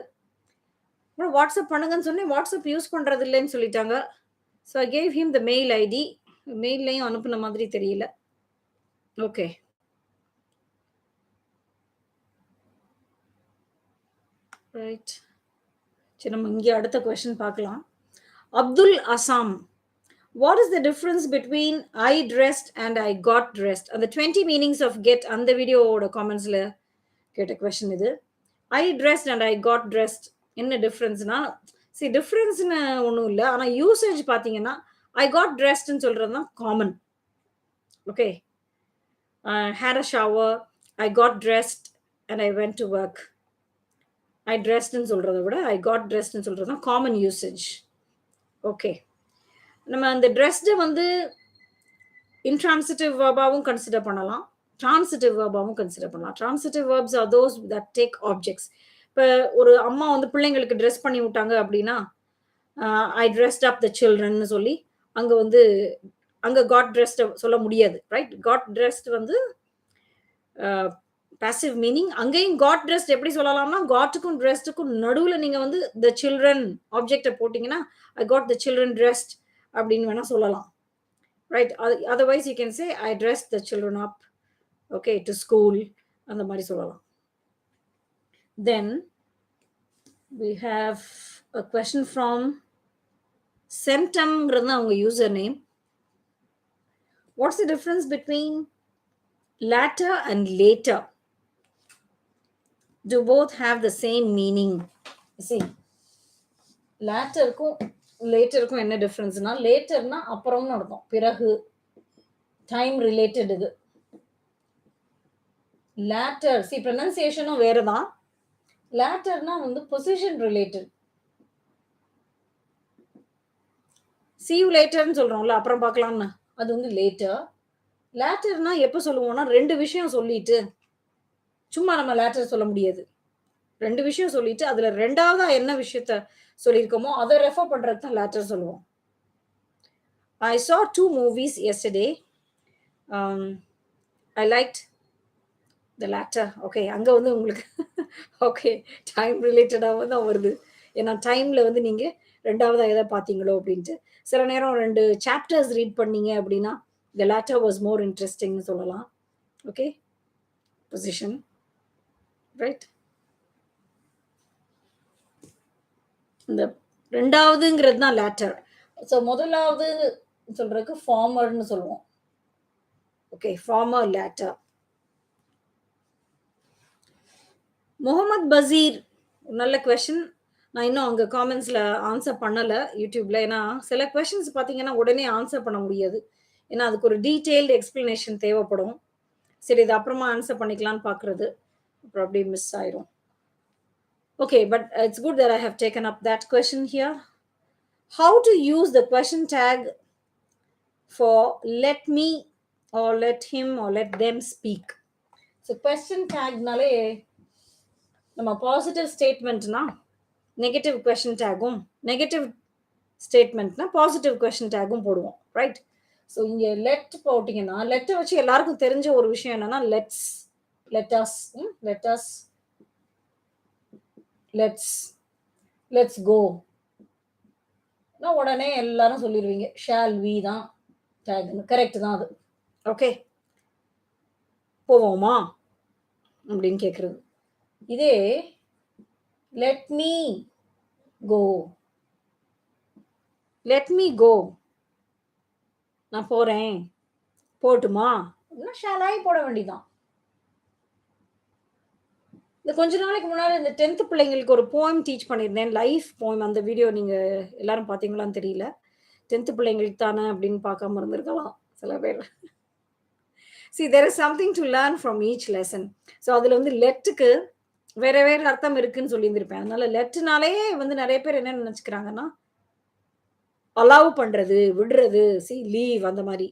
வாட்ஸ்அப் பண்ணுங்கன்னு சொன்னேன். வாட்ஸ்அப் யூஸ் பண்ணுறது இல்லைன்னு சொல்லிட்டாங்க. So I gave him the mail ID. மெயிலையும் அனுப்புன மாதிரி தெரியல. Okay, right. சரி, நம்ம இங்கே அடுத்த கொஸ்டின் பார்க்கலாம். Abdul Azam, what is the difference between I dressed and I got dressed? அந்த 20 மீனிங்ஸ் ஆஃப் கெட் அந்த வீடியோவோட காமெண்ட்ஸில் கேட்ட கொஸ்டின் இது. ஐ ட்ரெஸ்ட் அண்ட் ஐ காட் ட்ரெஸ்ட் என்ன டிஃப்ரென்ஸ்னா, சரி டிஃப்ரென்ஸ்னு ஒன்றும் இல்லை, ஆனால் யூசேஜ் பார்த்தீங்கன்னா ஐ காட் ட்ரெஸ்ட்னு சொல்கிறது தான் common. Okay, had a shower, I got dressed and I went to work. I dressed ன்னு சொல்றதை விட I got dressed ன்னு சொல்றது தான் காமன் யூசேஜ். ஓகே, நம்ம அந்த ட்ரெஸ்டை வந்து இன்ட்ரான்சிட்டிவ் வேர்பாவும் கன்சிடர் பண்ணலாம், டிரான்சிட்டிவ் வேர்பாவும் கன்சிடர் பண்ணலாம். Transitive verbs are those that take objects. இப்போ ஒரு அம்மா வந்து பிள்ளைங்களுக்கு ட்ரெஸ் பண்ணி விட்டாங்க அப்படின்னா ஐ ட்ரெஸ்ட் அப் த சில்ட்ரன்னு சொல்லி அங்கே வந்து அங்கே காட் ட்ரெஸ்ட் சொல்ல முடியாது. ரைட், காட் ட்ரெஸ்ட் வந்து பாசிவ் மீனிங். அங்கேயும் காட் ட்ரெஸ்ட் எப்படி சொல்லலாம்னா காட்டுக்கும் ட்ரெஸ்ட்டுக்கும் நடுவில் நீங்கள் வந்து த சில்ட்ரன் ஆப்ஜெக்டை போட்டிங்கன்னா ஐ காட் த சில்ட்ரன் ட்ரெஸ்ட் அப்படின்னு வேணால் சொல்லலாம். Right, otherwise you can say I dress the children up, okay, to school, அந்த மாதிரி சொல்லலாம். தென் we have a question from Centumங்கிறது அவங்க user name. What's the difference between latter and later? Do both have the same meaning? See, latterக்கும் லேட்டருக்கும் என்ன டிஃப்ரென்ஸ்னா, லேட்டர்னா அப்புறம்னு அர்த்தம், பிறகு, டைம் ரிலேட்டட். இது லேட்டர், சி ப்ரொனன்சியேஷனும் வேறு தான். லேட்டர்னா வந்து பொசிஷன் ரிலேட்டட். see you laterன்னு சொல்றோம்ல, அப்புறம் பார்க்கலாம்னு, அது வந்து லேட்டர். லேட்டர்னா எப்ப சொல்லுவோம்னா 2 விஷயம் சொல்லிட்டு, சும்மா நம்ம லேட்டர் சொல்ல முடியாது. 2 விஷயம் சொல்லிட்டு, அதுல 2வதா என்ன விஷயத்த சொல்லியிருக்கோமோ, அத ரெஃபர் பண்றது தான் லேட்டர் சொல்லுவோம். I saw 2 movies yesterday. Um, I liked the latter. Okay. அங்க வந்து உங்களுக்கு ஓகே. டைம் ரிலேட்டடாவும் தான் வருது. ஏன்னா டைம்ல வந்து நீங்க 2வதா எத பார்த்தீங்களோ அப்டின்ட்டு. சில நேரம் 2 சாப்டர்ஸ் ரீட் பண்ணீங்க அப்டின்னா, the latter was more interestingன்னு சொல்லலாம். ஓகே. பொசிஷன். ரைட். இந்த 2வதுங்கிறது தான் லேட்டர். ஸோ முதலாவது சொல்றதுக்கு ஃபார்மர்ன்னு சொல்லுவோம். Okay. Former, later. Mohammed Basheer நல்ல கொஸ்டின். நான் இன்னும் அங்க காமெண்ட்ஸ்ல ஆன்சர் பண்ணல யூடியூப்ல. ஏன்னா சில கொஸ்டின்ஸ் பார்த்தீங்கன்னா, உடனே ஆன்சர் பண்ண முடியாது. ஏன்னா அதுக்கு ஒரு டீட்டெயில்டு எக்ஸ்ப்ளனேஷன் தேவைப்படும். சரி இது அப்புறமா ஆன்சர் பண்ணிக்கலான்னு பார்க்குறது. அப்புறம் அப்படியே மிஸ் ஆயிரும். Okay, but it's good that I have taken up that question here. How to use the question tag for let me or let him or let them speak. So question டேக்னாலே நம்ம பாசிட்டிவ் ஸ்டேட்மெண்ட்னா நெகட்டிவ் கொஸ்டின் டேகும், நெகட்டிவ் ஸ்டேட்மெண்ட்னா பாசிட்டிவ் கொஸ்டின் டேகும் போடுவோம். ரைட்? ஸோ இங்க லெட் போட்டீங்கன்னா, லெட்டை வச்சு எல்லாருக்கும் தெரிஞ்ச ஒரு விஷயம் என்னன்னா, let's, let us, let us, let's, let's go. உடனே எல்லாரும் சொல்லிடுவீங்க. ஷால் வி தான் டேக். கரெக்ட் தான் அது. ஓகே. போவோமா அப்படின்னு கேட்கறது. இதே let me go, let me go, நான் போறேன், போட்டுமா, ஷால் ஐ போட வேண்டியதான். இந்த கொஞ்ச நாளைக்கு முன்னாடி இந்த 10th பிள்ளைங்களுக்கு ஒரு போயம் டீச் பண்ணியிருந்தேன். Life poem. அந்த வீடியோ நீங்க எல்லாரும் பார்த்தீங்களான்னு தெரியல. 10th பிள்ளைங்களுக்கு தானே அப்படின்னு பார்க்காம இருந்திருக்கலாம் சில பேர். See, there is something to learn from each lesson. So அதுல வந்து லெட்டுக்கு வேற வேற அர்த்தம் இருக்குன்னு சொல்லியிருந்திருப்பேன். அதனால லெட்டுனாலே வந்து நெறைய பேர் என்ன நெனச்சுக்கிறாங்கன்னா, அலோவ் பண்றது, விடுறது, லீவ் அந்த மாரி.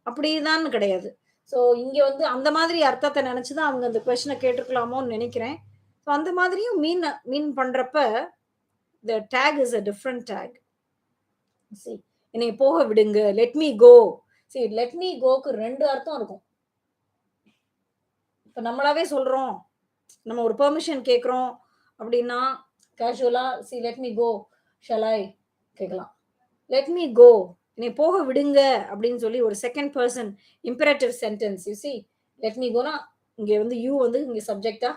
அப்படிதான்னு கிடையாது. ஸோ இங்க வந்து அந்த மாதிரி அர்த்தத்த நெனச்சு தான் அவங்க அந்த கொஸ்டின கேட்டுருக்கலாமோன்னு நெனைக்கிறேன். ஸோ அந்த மாதிரியும் மீன் பண்றப்ப, the tag is a different tag. See, என்னைய போக விடுங்க. Let me go. Let me கோக்கு 2 அர்த்தம் இருக்கும். இப்ப நம்மளாவே சொல்றோம். நம்ம ஒரு பெர்மிஷன் கேட்கிறோம் அப்படின்னா, கேஷுவலா let me go. Shall I கேட்கலாம். Let me go. என்னைய போக விடுங்க அப்படின்னு சொல்லி ஒரு second person imperative sentence. Let me கோனா இங்க வந்து யூ வந்து இங்க சப்ஜெக்ட்டா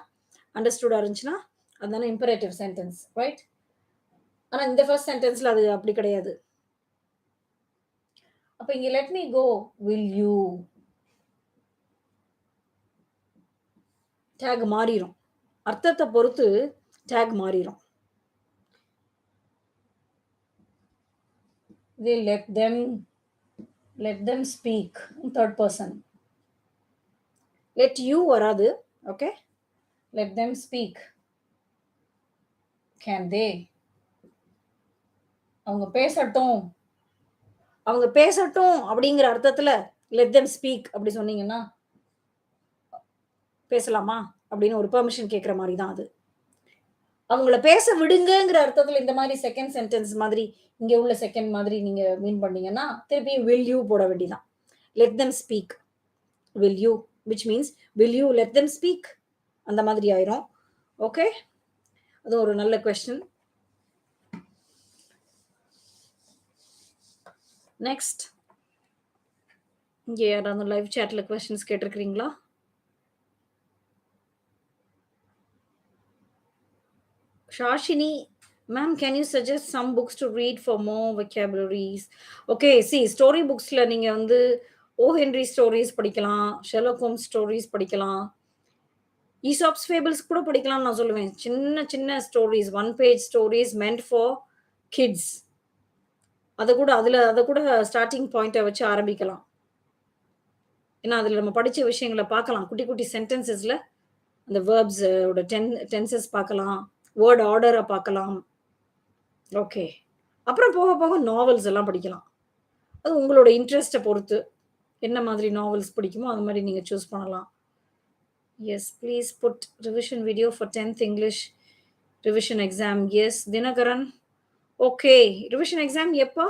அண்டர்ஸ்டூடா இருந்துச்சுன்னா, அதுதானே இம்பரேட்டிவ் சென்டென்ஸ். ரைட்? ஆனா இந்த ஃபர்ஸ்ட் சென்டென்ஸ்ல அது அப்படி கிடையாது. அப்ப இங்க let me go, will you? Tag மாறிரும். அர்த்தத்த பொறுத்து டேக் மாறிரும். இதே let them speak, third person. let you வராது. Okay. let them speak. can they? அவங்க பேசட்டும். அவங்க பேசட்டும் அப்படிங்கிற அர்த்தத்துல let them speak அப்படி சொன்னீங்கன்னா, பேசலாமா அப்படின்னு ஒரு பெர்மிஷன் கேட்கிற மாதிரி தான் அது. அவங்கள பேச விடுங்கங்கிற அர்த்தத்துல இந்த மாதிரி செகண்ட் சென்டென்ஸ் மாதிரி இங்க உள்ள செகண்ட் மாதிரி நீங்க மீன் பண்ணீங்கன்னா, திருப்பியும் will you போட வேண்டியதான். let them speak. will you, which means will you let them speak? அந்த மாதிரி ஆயிரும். ஓகே. அது ஒரு நல்ல கொஸ்டின். நெக்ஸ்ட். இங்க யாராவது லைவ் சாட்ல கொஸ்டின்ஸ் கேட்டிருக்கிறீங்களா? Shashini, ma'am can you suggest some books to read for more vocabularies? Okay. Story புக்ஸ்ல நீங்க வந்து ஓ ஹென்றி ஸ்டோரிஸ் படிக்கலாம், ஷெர்லாக் ஹோம்ஸ் ஸ்டோரிஸ் படிக்கலாம், ஈசாப்ஸ் ஃபேபிள்ஸ் கூட படிக்கலாம்னு நான் சொல்லுவேன். சின்ன சின்ன stories, one page stories meant for kids. அத கூட ஸ்டார்ட்டிங் பாயிண்ட்ட வச்சு ஆரம்பிக்கலாம். ஏன்னா அதுல நம்ம படிச்ச விஷயங்கள பார்க்கலாம். குட்டி குட்டி சென்டென்சஸ்ல அந்த வெர்ப்ஸ் ஓட டென்சஸ் பார்க்கலாம். வேர்ட் ஆர்டர பார்க்கலாம். ஓகே. அப்புறம் போக போக நாவல்ஸ் எல்லாம் படிக்கலாம். அது உங்களோட இன்ட்ரெஸ்ட்ட பொறுத்து. என்ன மாதிரி நாவல்ஸ் பிடிக்குமோ, அது மாரி நீங்க சூஸ் பண்ணலாம். Yes, please put revision video for 10th English revision exam. Yes, Dhinakaran. Okay. Revision exam எப்போ?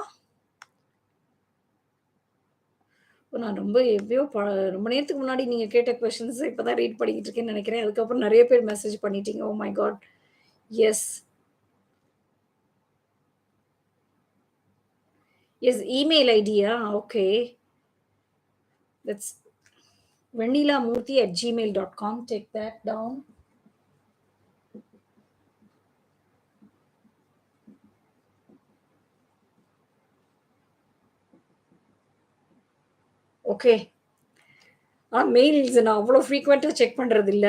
நான் ரொம்ப எப்பயோ ரொம்ப நேரத்துக்கு முன்னாடி நீங்க கேட்ட கொஸ்டின்ஸ் இப்ப தான் ரீட் பண்ணிக்கிட்டு இருக்கேன்னு நெனைக்கிறேன். அதுக்கப்புறம் நெறைய பேர் மெசேஜ் பண்ணிட்டீங்க. Oh my God! Yes. Yes, email ஐடியா? Okay. That's vennilamurthy@gmail.com. Take that down. Okay. Mails நான் அவ்ளோ ஃப்ரீக்வென்ட்டா செக் பண்றதில்ல.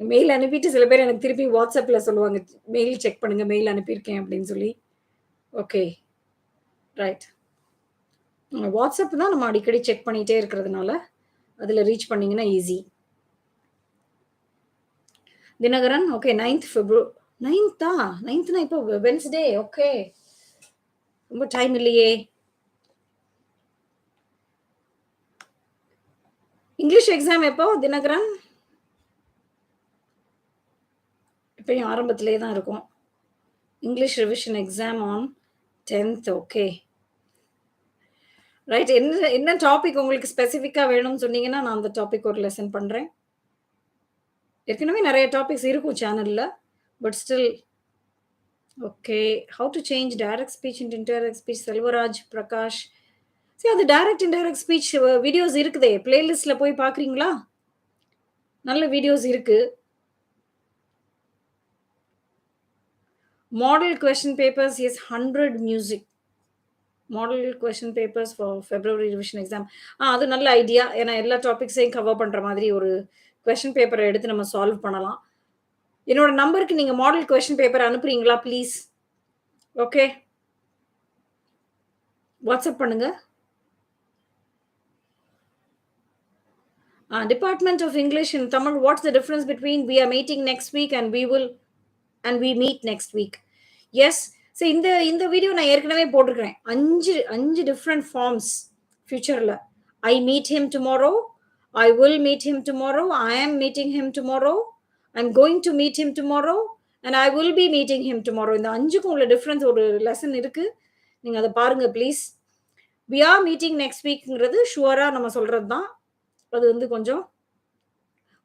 மெயில் அனுப்பிட்டு சில பேர் எனக்கு திருப்பி WhatsAppல சொல்லுவாங்க. மெயில் செக் பண்ணுங்க. மெயில் அனுப்பியிருக்கேன் அப்படின்னு சொல்லி. ஓகே. ரைட். WhatsApp தான் நம்ம அடிக்கடி செக் பண்ணிட்டே இருக்கிறதுனால, அதுல ரீச் பண்ணீங்கன்னா ஈஸி. தினகரன், ஓகே 9th 9த்தா? 9த்னா இப்போ வெட்னஸ்டே. ஓகே. ரொம்ப டைம் இல்லையே! இங்கிலீஷ் எக்ஸாம் எப்போ தினகரன்? இப்பயும் ஆரம்பத்திலேயே தான் இருக்கும். English revision exam on 10th. Okay. Right. என்ன என்ன டாபிக் உங்களுக்கு ஸ்பெசிஃபிக்கா வேணும்னு சொன்னீங்கன்னா, நான் அந்த டாபிக் ஒரு லெசன் பண்றேன். ஏற்கனவே நெறைய டாபிக்ஸ் இருக்கும் சேனல்ல. But still okay. How to change direct speech into indirect speech Selvaraj, Prakash. அது டைரக்ட், இன்டைரக்ட் ஸ்பீச் வீடியோஸ் இருக்குதே! பிளேலிஸ்ட்ல போய் பார்க்குறீங்களா? நல்ல வீடியோஸ் இருக்கு. Model question papers yes 100 music. Model question papers for February revision exam. அது நல்ல ஐடியா. ஏன்னா எல்லா டாபிக்ஸையும் கவர் பண்ற மாதிரி ஒரு கொஸ்டின் பேப்பர எடுத்து நம்ம சால்வ் பண்ணலாம். என்னோட நம்பருக்கு நீங்க மாடல் கொஸ்டின் பேப்பர் அனுப்புறீங்களா ப்ளீஸ்? ஓகே. வாட்ஸ்அப் பண்ணுங்க. Department of English in Tamil, what's the difference between we are meeting next week and we meet next week? Yes. இந்த வீடியோ நான் ஏற்கனவே போட்டிருக்கிறேன். 5 டிஃபரண்ட் ஃபார்ம்ஸ் ஃபியூச்சர்ல. I meet him tomorrow. I will meet him tomorrow. I am meeting him tomorrow. I'm going to meet him tomorrow. And I will be meeting him tomorrow. இந்த 5க்கும் உள்ள டிஃபரன்ஸ் ஒரு லெசன் இருக்கு. நீங்க அத பாருங்க please. We are meeting next weekங்கிறது ஷூரா நம்ம சொல்றது தான். அது வந்து கொஞ்சம்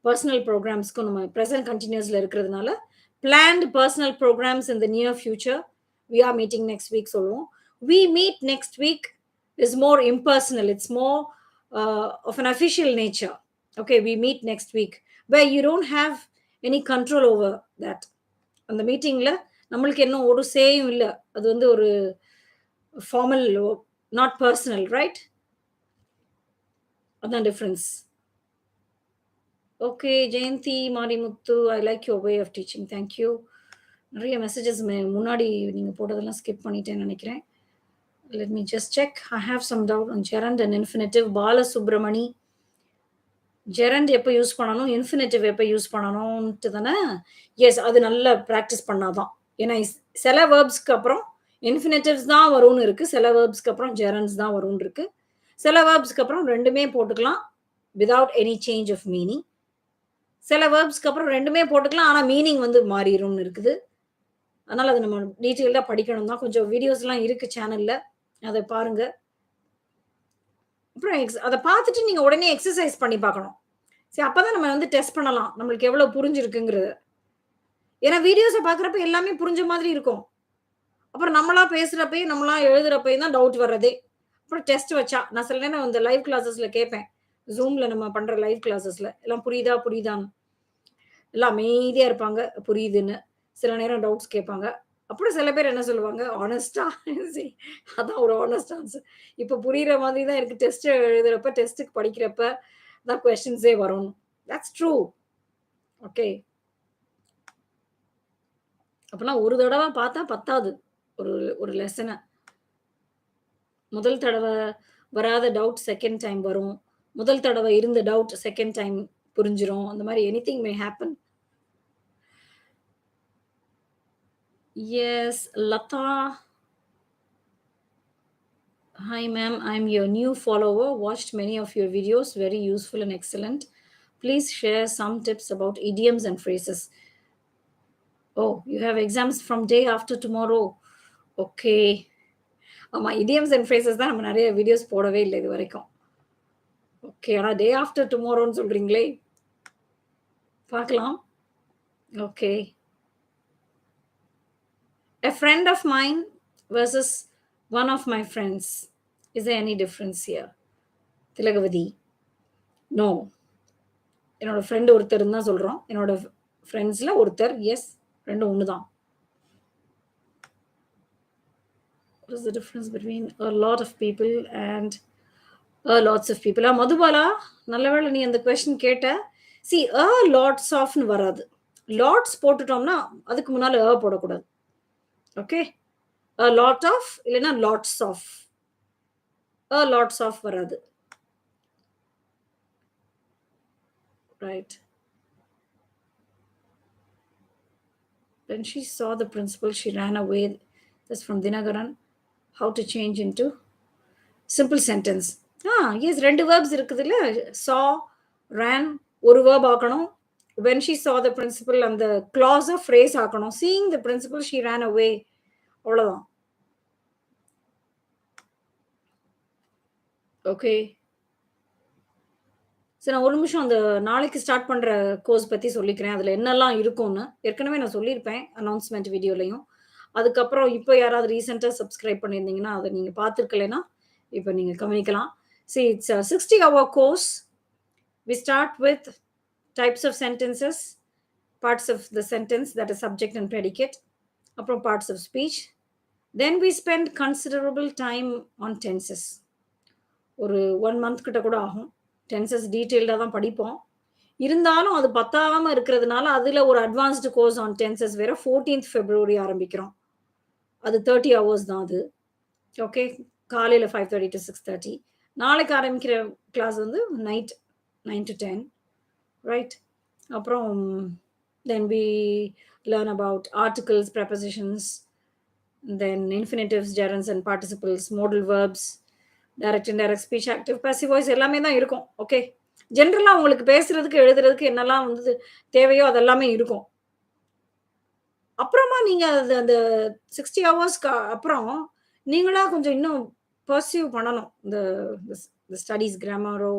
பர்சனல் ப்ரோகிராம்ஸ்க்கும் நம்ம பிரசன்ட் கன்டினியூஸ்ல இருக்கிறதுனால planned personal programmes in the near future we are meeting next week சொல்லுவோம். We meet next week is more impersonal. It's more of an official nature. Okay, we meet next week where you don't have any control over that. அந்த மீட்டிங்ல நம்மளுக்கு இன்னும் ஒரு சேயும் இல்லை. அது வந்து ஒரு ஃபார்மல், நாட் பர்சனல், ரைட்? அதான் difference. Okay, Jayanthi Marimuthu, I like your way of teaching. Thank you. நிறைய மெசேஜஸ் முன்னாடி நீங்க போட்டதெல்லாம் ஸ்கிப் பண்ணிட்டேன்னு நினைக்கிறேன். Let me just check. I have some doubt on gerund and infinitive. Balasubramani, gerund எப்போ யூஸ் பண்ணணும், இன்ஃபினிட்டிவ் எப்போ யூஸ் பண்ணணும்ட்டு தானே? எஸ், அது நல்லா ப்ராக்டிஸ் பண்ணாதான். ஏன்னா சில வேர்ப்ஸ்க்கு அப்புறம் இன்ஃபினிட்டிவ்ஸ் தான் வரும்னு இருக்கு. சில வேர்ப்ஸ்க்கு அப்புறம் ஜெரண்ட்ஸ் தான் வரும்னு இருக்கு. சில வேர்ப்ஸ்க்கு அப்புறம் ரெண்டுமே போட்டுக்கலாம் without any change of meaning. சில வேர்ப்ஸ்க்கு அப்புறம் 2மே போட்டுக்கலாம். ஆனா மீனிங் வந்து மாறிரும்னு இருக்குது. அதனால அத நம்ம டீட்டெயில்டா படிக்கணும் தான். கொஞ்சம் வீடியோஸ்லாம் இருக்கு சேனல்ல. அத பாருங்க. அப்புறம் அத பார்த்துட்டு நீங்க உடனே எக்ஸர்சைஸ் பண்ணி பார்க்கணும். சரி, அப்பதான் நம்ம வந்து டெஸ்ட் பண்ணலாம். நம்மளுக்கு எவ்வளவு புரிஞ்சிருக்குங்கிறத. ஏன்னா வீடியோஸ பார்க்குறப்ப எல்லாமே புரிஞ்ச மாதிரி இருக்கும். அப்புறம் நம்மளா பேசுறப்பயும், நம்மளா எழுதுறப்பயும் தான் டவுட் வர்றதே. அப்புறம் டெஸ்ட் வச்சா, நான் சில நேரம் இந்த லைவ் கிளாஸஸ்ல கேட்பேன். Zoomல நம்ம பண்ற லைவ் கிளாஸஸ்ல எல்லாம் புரியுதான்னு. எல்லாம் அமைதியா இருப்பாங்க, புரியுதுன்னு. சில நேரம் டவுட்ஸ் கேட்பாங்க. அப்புறம் சில பேர் என்ன சொல்லுவாங்க, ஹானஸ்ட்டா சி அதான் ஒரு ஹானஸ்ட் ஆன்சர். இப்ப புரியிற மாதிரி தான் இருக்கு. டெஸ்ட் எழுதுறப்ப, டெஸ்ட்க்கு படிக்கிறப்ப தான் கொஸ்டின்ஸே வரும். That's true. ஓகே. அப்பனா ஒரு தடவ பார்த்தா பத்தாது. ஒரு ஒரு லெசன. முதல் தடவ வராத டவுட் செகண்ட் டைம் வரும். முதல் தடவ இருந்த டவுட் செகண்ட் டைம் புரிஞ்சிரும். அந்த மாரி anything may happen. Yes, Latha. Hi, ma'am. I'm your new follower. Watched many of your videos. Very useful and excellent. Please share some tips about idioms and phrases. Oh, you have exams from day after tomorrow. Okay. ஆமா, idioms and phrases தான் நம்ம நிறைய வீடியோஸ் போடவே இல்லை இது வரைக்கும். ஓகே. ஆனா டே ஆஃப்டர் டுமாரோன்னு சொல்றீங்களே! பார்க்கலாம். Okay. A friend of mine versus one of my friends. Is there any difference here? Thilagavathi. No. என்னோட ஃப்ரெண்ட் ஒருத்தர்ன்னு தான் சொல்றோம். என்னோட ஃப்ரெண்ட்ஸ்ல ஒருத்தர். எஸ். 2ம் ஒண்ணு தான். What is the difference between a lot of people and lots of people? Madhubala, நல்ல வேளை நீ அந்த கொஸ்டின் கேட்ட. See, lots ofன்னு வராது. லாட்ஸ் போட்டுட்டோம்னா, அதுக்கு முன்னால போடக்கூடாது. ஓகே. A lot of இல்லைன்னா lots of. lots of வராது. Right. When she saw the principal, she ran away. That's from Dinagaran. How to change into simple sentence. Yes, 2 verbs இருக்குதுல்ல. Saw, ran, ஒரு verb ஆக்கணும். When she saw the principal, அந்த clause phrase ஆக்கணும். Seeing the principal, she ran away. அவ்வளவுதான். ஓகே. சரி, நான் ஒரு நிமிஷம் அந்த நாளைக்கு ஸ்டார்ட் பண்ற கோர்ஸ் பத்தி சொல்லிக்கிறேன். அதுல என்னலாம் இருக்கும்னு. ஏற்கனவே நான் சொல்லியிருப்பேன் அனௌன்ஸ்மென்ட் வீடியோலயும். அதுக்கப்புறம் இப்ப யாராவது ரீசென்ட்டா சப்ஸ்கிரைப் பண்ணியிருந்தீங்கன்னா, அத நீங்க பார்த்திருக்கலைன்னா, இப்ப நீங்க கவனிக்கலாம். See, it's a 60-hour course. We start with types of sentences, parts of the sentence, that is subject and predicate, அப்புறம் parts of speech. Then we spend considerable time on tenses. ஒரு 1 மந்த் கிட்ட கூட ஆகும். டென்சஸ் டீட்டெயில்டா தான் படிப்போம். இருந்தாலும் அது பத்தாம இருக்கிறதுனால, அதுல ஒரு அட்வான்ஸ்டு கோர்ஸ் ஆன் டென்சஸ் வேற 14th February ஆரம்பிக்கிறோம். அது 30 ஹவர்ஸ் தான் அது. ஓகே. காலையில 5:30 to 6:30. நாளைக்கு ஆரம்பிக்கிற கிளாஸ் வந்து நைட் 9 to 10. ரைட். அப்புறம் then we learn about articles, prepositions, then infinitives, gerunds and participles, modal verbs, direct, indirect speech, active, passive voice எல்லாமே தான் இருக்கும். ஓகே. ஜென்ரலா உங்களுக்கு பேசுறதுக்கு, எழுதுறதுக்கு என்னலாம் வந்து தேவையோ அதெல்லாமே இருக்கும். அப்புறமா நீங்க அந்த 60 ஹவர்ஸ்க்கு அப்புறம் நீங்களா கொஞ்சம் இன்னும் பர்ஸ்யூ பண்ணணும். இந்த ஸ்டடீஸ், கிராமரோ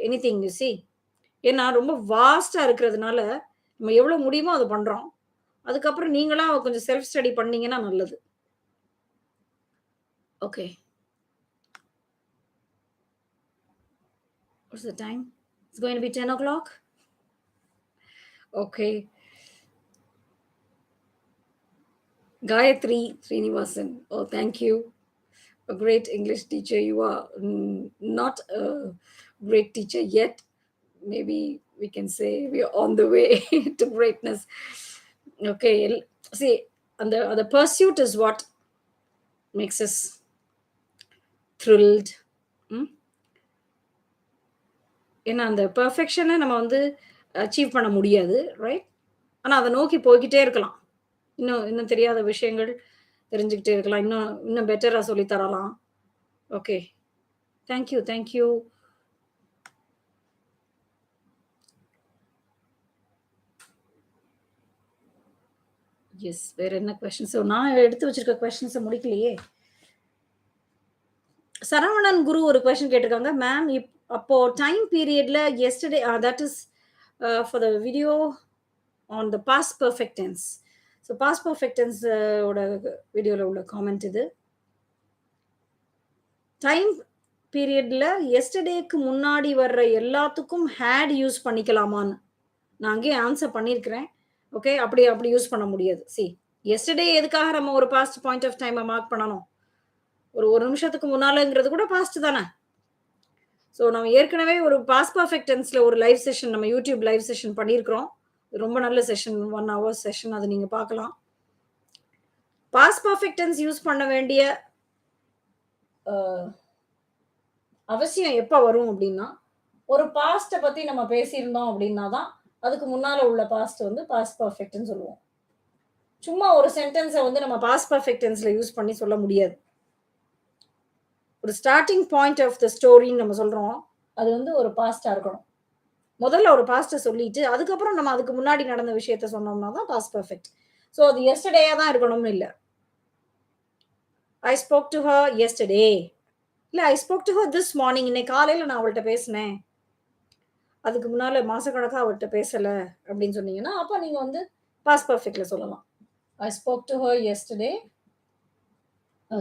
எனிதிங் யூ சி. ஏன்னா ரொம்ப வாஸ்ட்டா இருக்கிறதுனால, நம்ம எவ்வளவு முடியுமோ அத பண்றோம். அதுக்கப்புறம் நீங்களா கொஞ்சம் செல்ஃப் ஸ்டடி பண்ணீங்கன்னா நல்லது. Okay. What's the time? It's going to be 10 o'clock. Okay. Gayatri Srinivasan. Oh, thank you. A great English teacher. You are not a great teacher yet. Maybe we can say we are on the way to greatness. Okay. See, and the pursuit is what makes us thrilled. ஏன்னா அந்த பெர்ஃபெக்ஷனை நம்ம வந்து அச்சீவ் பண்ண முடியாது. ரைட். ஆனா அதை நோக்கி போய்க்கிட்டே இருக்கலாம். இன்னும் இன்னும் தெரியாத விஷயங்கள் தெரிஞ்சுக்கிட்டே இருக்கலாம். இன்னும் இன்னும் பெட்டரா சொல்லி தரலாம். ஓகே. Thank you, thank you. எஸ். வேற என்ன கொஸ்டின்? நான் எடுத்து வச்சிருக்க கொஸ்டின்ஸை முடிக்கலையே. சரவணன் குரு ஒரு கொஸ்டின் கேட்டிருக்காங்க. மேம், அப்போ டைம் பீரியட்ல yesterday that is for the video on the past perfect tense. So past perfect tense ஓட வீடியோவில் உள்ள காமெண்ட் இது. டைம் பீரியட்ல எஸ்டர்டேக்கு முன்னாடி வர்ற எல்லாத்துக்கும் ஹேட் யூஸ் பண்ணிக்கலாமான்னு நான் அங்கேயே ஆன்சர் பண்ணியிருக்கிறேன். ஓகே. அப்படி யூஸ் பண்ண முடியாது. சி, எஸ்டர்டே எதுக்காக நம்ம ஒரு பாஸ்ட் பாயிண்ட் ஆஃப் டைமை மார்க் பண்ணணும்? ஒரு நிமிஷத்துக்கு முன்னாலங்கிறது கூட பாஸ்ட் தானே. ஸோ நம்ம ஏற்கனவே ஒரு பாஸ்ட் பர்ஃபெக்ட் டென்ஸ்ல ஒரு லைவ் செஷன் நம்ம யூடியூப் லைவ் செஷன் பண்ணியிருக்கிறோம். ரொம்ப நல்ல செஷன், 1 hour செஷன். அதை நீங்க பார்க்கலாம். பாஸ்ட் பர்ஃபெக்ட் டென்ஸ் யூஸ் பண்ண வேண்டிய அவசியம் எப்ப வரும் அப்படின்னா, ஒரு பாஸ்ட பத்தி நம்ம பேசியிருந்தோம் அப்படின்னா தான் அதுக்கு முன்னால உள்ள பாஸ்ட் வந்து பாஸ்ட் பர்ஃபெக்ட்னு சொல்லுவோம். சும்மா ஒரு சென்டென்ஸை வந்து நம்ம பாஸ்ட் பர்ஃபெக்ட் டென்ஸ்ல யூஸ் பண்ணி சொல்ல முடியாது. ஒரு ஸ்டார்ட்டிங் பாயிண்ட் ஆஃப் த ஸ்டோரின்னு நம்ம சொல்றோம். அது வந்து ஒரு பாஸ்ட்டா இருக்கணும். முதல்ல ஒரு பாஸ்ட்ட சொல்லிட்டு, அதுக்கப்புறம் நம்ம அதுக்கு முன்னாடி நடந்த விஷயத்த சொன்னோம்னா தான் பாஸ்ட் பெர்ஃபெக்ட். ஸோ அது எஸ்டர்டேயா தான் இருக்கணும்னு இல்ல. I spoke to her yesterday. இல்ல I spoke to her this morning. இன்னைக்கு காலையில நான் அவள்ட்ட பேசினேன். அதுக்கு முன்னால மாசக்கணக்கா அவள்ட்ட பேசல அப்படின்னு சொன்னீங்கன்னா, அப்ப நீங்க வந்து பாஸ்ட் பெர்ஃபெக்ட்ல சொல்லலாம். I spoke to her yesterday.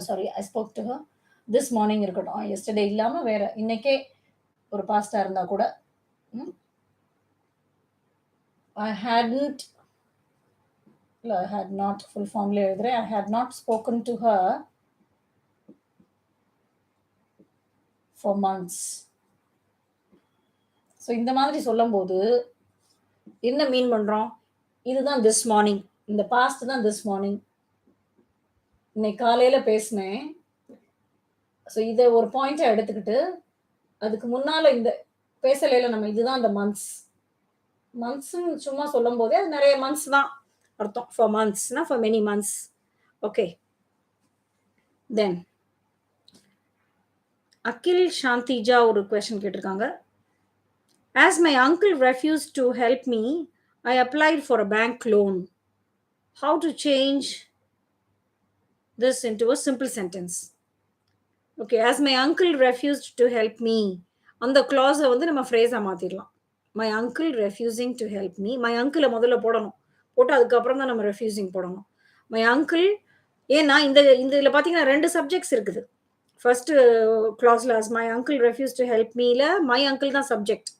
Sorry I spoke to her this morning இருக்கட்டும். எஸ்டர்டே இல்லாம வேற இன்னைக்கே ஒரு பாஸ்ட்டா இருந்தா கூட, ம். ஐ ஹேட்ன்ட் இல்ல ஐ ஹேட் நாட் ஃபுல் ஃபார்ம்ல எழுதுறேன். I had not spoken to her for months. So இந்த மாதிரி சொல்லும்போது என்ன மீன் பண்றோம்? இதுதான் திஸ் மார்னிங். இந்த பாஸ்ட் தான் திஸ் மார்னிங். இன்னைக்கு காலையில பேசினேன். ஸோ இத ஒரு பாயிண்ட்டா எடுத்துக்கிட்டு, அதுக்கு முன்னால இந்த பேசலையில நம்ம இதுதான் அந்த மந்த்ஸ். மந்த்ஸ்ன்னு சும்மா சொல்லும்போதே அது நெறைய மந்த்ஸ் தான் அர்த்தம். ஃபார் மந்த்ஸ்னா for many months. Okay. Then Akhil Shanthija ஒரு கொஸ்டின் கேட்டிருக்காங்க. As my uncle refused to help me, I applied for a bank loan. How to change this into a simple sentence? Okay, as my uncle refused to help me. அந்த clause வந்து நம்ம phrase மாத்திரலாம். My uncle refusing to help me. My uncle முதல்ல போடணும். போட்டு அதுக்கப்புறம் தான் நம்ம refusing போடணும். My uncle ஏன்னா இந்த இந்த இதுல பார்த்தீங்கன்னா 2 சப்ஜெக்ட்ஸ் இருக்குது. ஃபர்ஸ்ட் clauseல as my uncle refused to help meல my uncle தான் சப்ஜெக்ட்.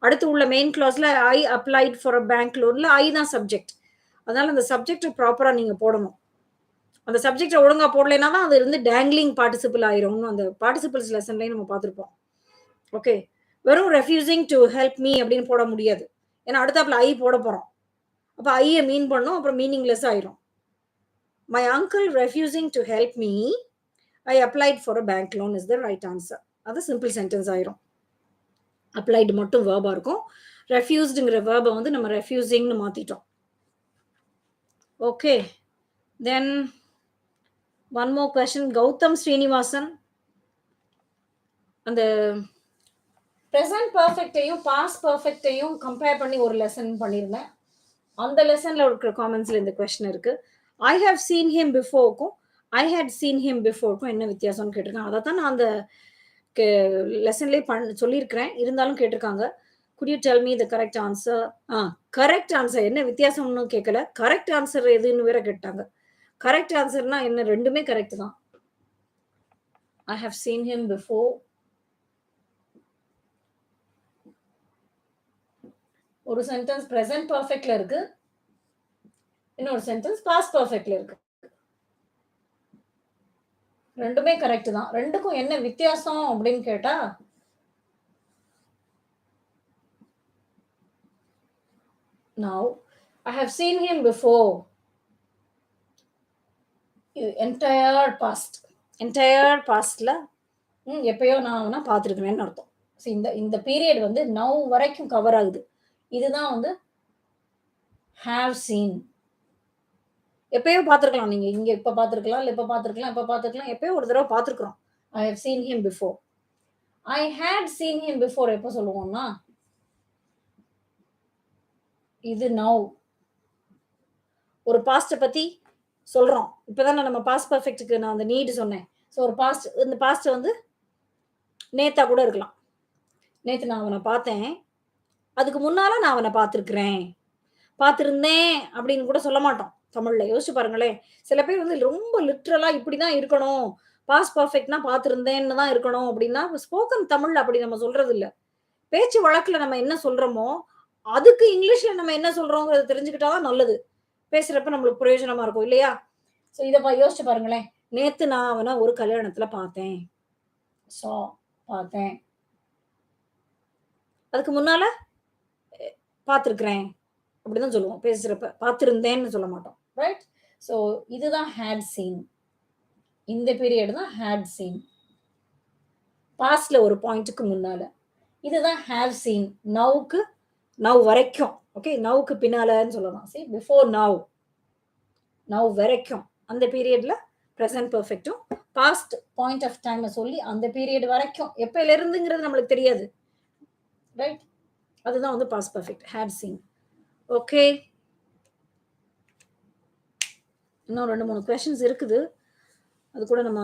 அடுத்து உள்ள மெயின் கிளாஸ்ல I applied for a bank லோன்ல ஐ தான் சப்ஜெக்ட். அதனால அந்த சப்ஜெக்ட் ப்ராப்பரா நீங்க போடணும். அந்த சப்ஜெக்ட ஒழுங்கா போடலைன்னா தான் அது வந்து டேங்லிங் பார்ட்டிசிபிள் ஆயிரும்னு அந்த பார்ட்டிசிபிள்ஸ் லெசன்லயே நம்ம பார்த்திருப்போம். ஓகே. வெறும் ரெஃப்யூசிங் டு ஹெல்ப் மீ அப்படின்னு போட முடியாது. ஏன்னா அடுத்தாப்புல ஐ போட போறோம். அப்ப ஐய மீன் பண்ணும். அப்புறம் மீனிங்லெஸ் ஆயிரும். My uncle refusing to help me, I applied for a bank loan is the right answer. அது சிம்பிள் சென்டென்ஸ் ஆயிரும். அப்ளைடு மட்டும் வேர்பா இருக்கும். ரெஃப்யூஸ்டுங்கிற வேர்பை வந்து நம்ம ரெஃப்யூசிங்னு மாத்திட்டோம். Okay. Then one more question. Gautham Srinivasan அந்த ப்ரெசன்ட் பர்ஃபெக்டையும் பாஸ்ட் பர்ஃபெக்டையும் கம்பேர் பண்ணி ஒரு லெசன் பண்ணியிருந்தேன். அந்த லெசன்ல இருக்கிற காமெண்ட்ஸ்ல இந்த கொஸ்டின் இருக்கு. ஐ ஹவ் சீன் ஹிம் பிஃபோருக்கும் ஐ ஹேட் சீன் ஹிம் பிஃபோருக்கும் என்ன வித்தியாசம்னு கேட்டிருக்காங்க. அதை தான் நான் அந்த லெசன்லேயே சொல்லியிருக்கிறேன். இருந்தாலும் கேட்டிருக்காங்க. Good you tell me the correct answer? Correct answer என்ன வித்தியாசம்னு கேட்கல. கரெக்ட் ஆன்சர் எதுன்னு வேற கேட்டாங்க. கரெக்ட் ஆன்சர்னா என்ன? ரெண்டுமே கரெக்ட் தான். I have seen him before. ஒரு சென்டென்ஸ் பிரசன்ட் பர்ஃபெக்ட்ல இருக்கு. இன்னொரு சென்டென்ஸ் பாஸ்ட் பர்ஃபெக்ட்ல இருக்கு. ரெண்டுமே கரெக்ட் தான். ரெண்டுக்கும் என்ன வித்தியாசம் அப்படின்னு கேட்டா, now I have seen him before. Entire past. Entire பாஸ்ட்ல எப்பயோ நான் அவனை பார்த்துருக்கிறேன்னு அர்த்தம். ஸோ இந்த இந்த பீரியட் வந்து நவ் வரைக்கும் கவர் ஆகுது. இதுதான் வந்து ஹேவ் சீன். எப்பயோ பார்த்துருக்கலாம். நீங்க இங்க இப்ப பார்த்துருக்கலாம், இல்ல இப்ப பார்த்துருக்கலாம், இப்ப பார்த்துருக்கலாம். எப்பயோ ஒரு தடவை பார்த்துருக்கிறோம். I have seen him before. I had seen him before எப்போ சொல்லுவோம்னா, இது நவ். ஒரு பாஸ்ட்டை பத்தி சொல்றோம். இப்பதானே நம்ம பாஸ்ட் பர்ஃபெக்ட்டுக்கு நான் அந்த நீடு சொன்னேன். ஸோ ஒரு பாஸ்ட், இந்த பாஸ்ட் வந்து நேத்தா கூட இருக்கலாம். நேத்து நான் அவனை பார்த்தேன். அதுக்கு முன்னால நான் அவனை பார்த்துருக்கிறேன். பார்த்திருந்தேன் அப்படின்னு கூட சொல்ல மாட்டோம் தமிழ்ல. யோசிச்சு பாருங்களேன். சில பேர் வந்து ரொம்ப லிட்ரலா இப்படிதான் இருக்கணும். பாஸ்ட் பர்ஃபெக்ட்னா பார்த்திருந்தேன்னு தான் இருக்கணும் அப்படின்னா, ஸ்போக்கன் தமிழ்ல அப்படி நம்ம சொல்றது இல்ல. பேச்சு வழக்குல நம்ம என்ன சொல்றோமோ, அதுக்கு இங்கிலீஷ்ல நம்ம என்ன சொல்றோங்கிறத தெரிஞ்சுக்கிட்டா தான் நல்லது. பேசுறப்ப நம்மளுக்கு பிரயோஜனமா இருக்கும் இல்லையா? ஸோ இத யோசிச்சு பாருங்களேன். நேத்து நான் அவன ஒரு கல்யாணத்துல பார்த்தேன். சா பார்த்தேன். அதுக்கு முன்னால பார்த்திருக்கிறேன். அப்படிதான் சொல்லுவோம் பேசுறப்ப. பார்த்திருந்தேன்னு சொல்ல மாட்டோம். ரைட்? ஸோ இதுதான் ஹேட் சீன். இந்த பீரியட் தான் ஹேட் சீன். பாஸ்ட்ல ஒரு பாயிண்ட்டுக்கு முன்னால. இதுதான் ஹேவ் சீன். நவ்க்கு நவ் வரைக்கும். ஓகே. நவ்க்கு பின்னாலன்னு சொல்லலாம். see before now. நவ் வரைக்கும். அந்த பீரியட்ல பிரசன்ட் பெர்ஃபெக்ட்டும் பாஸ்ட் பாயிண்ட் ஆஃப் டைம சொல்லி அந்த பீரியட் வரைக்கும் எப்பயில இருந்துங்கிறது நம்மளுக்கு தெரியாது. ரைட்? அதுதான் வந்து past perfect. Had seen. Okay. இன்னும் 2, 3 கொஸ்டின்ஸ் இருக்குது. அது கூட நம்ம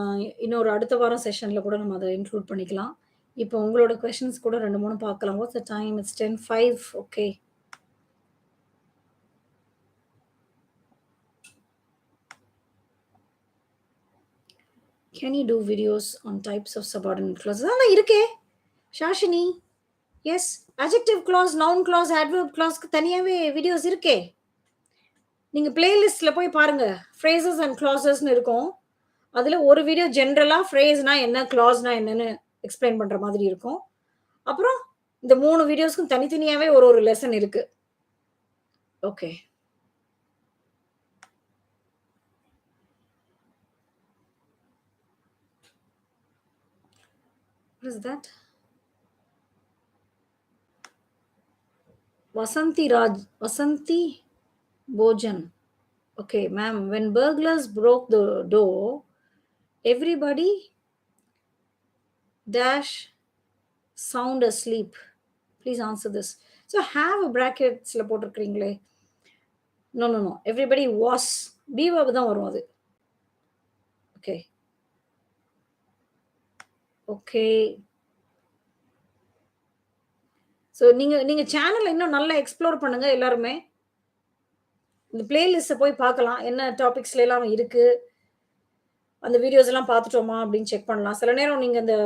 இன்னொரு அடுத்த வாரம் செஷன்ல கூட நம்ம அத இன்க்ளூட் பண்ணிக்கலாம். இப்போ உங்களோட கொஸ்டின்ஸ் கூட 2, 3 பார்க்கலாம். What's the time? It's 10:05. Okay. Can you do videos on types of subordinate clauses? அதான் இருக்கே. Shashini. Yes. Adjective clause, noun clause, adverb கிளாஸ்க்கு தனியாவே வீடியோஸ் இருக்கே. நீங்க பிளேலிஸ்ட்ல போய் பாருங்க. ஃப்ரேசஸ் அண்ட் கிளாஸஸ்ன்னு இருக்கும். அதுல ஒரு வீடியோ ஜெனரலா ஃப்ரேஸ்னா என்ன, கிளாஸ்னா என்னன்னு எக்ஸ்பிளைன் பண்ற மாதிரி இருக்கும். அப்புறம் இந்த 3 வீடியோஸ்க்கும் தனித்தனியாவே ஒரு லெசன் இருக்கு. Okay. What is that? Vasanti Bojan. Okay, ma'am. When burglars broke the door, everybody dash sound asleep. Please answer this. So have a bracketsல போட்டிருக்கிறீங்களே. No. Everybody was. Be verb தான் வரும் அது. Okay. Okay. ஸோ நீங்க சேனல இன்னும் நல்லா எக்ஸ்ப்ளோர் பண்ணுங்க எல்லாருமே. இந்த பிளேலிஸ்ட்ட போய் பார்க்கலாம். என்ன டாபிக்ஸ்ல எல்லாம் இருக்கு. அந்த வீடியோஸ் எல்லாம் பார்த்துட்டோமா அப்படின்னு செக் பண்ணலாம். சில நேரம் நீங்க இந்த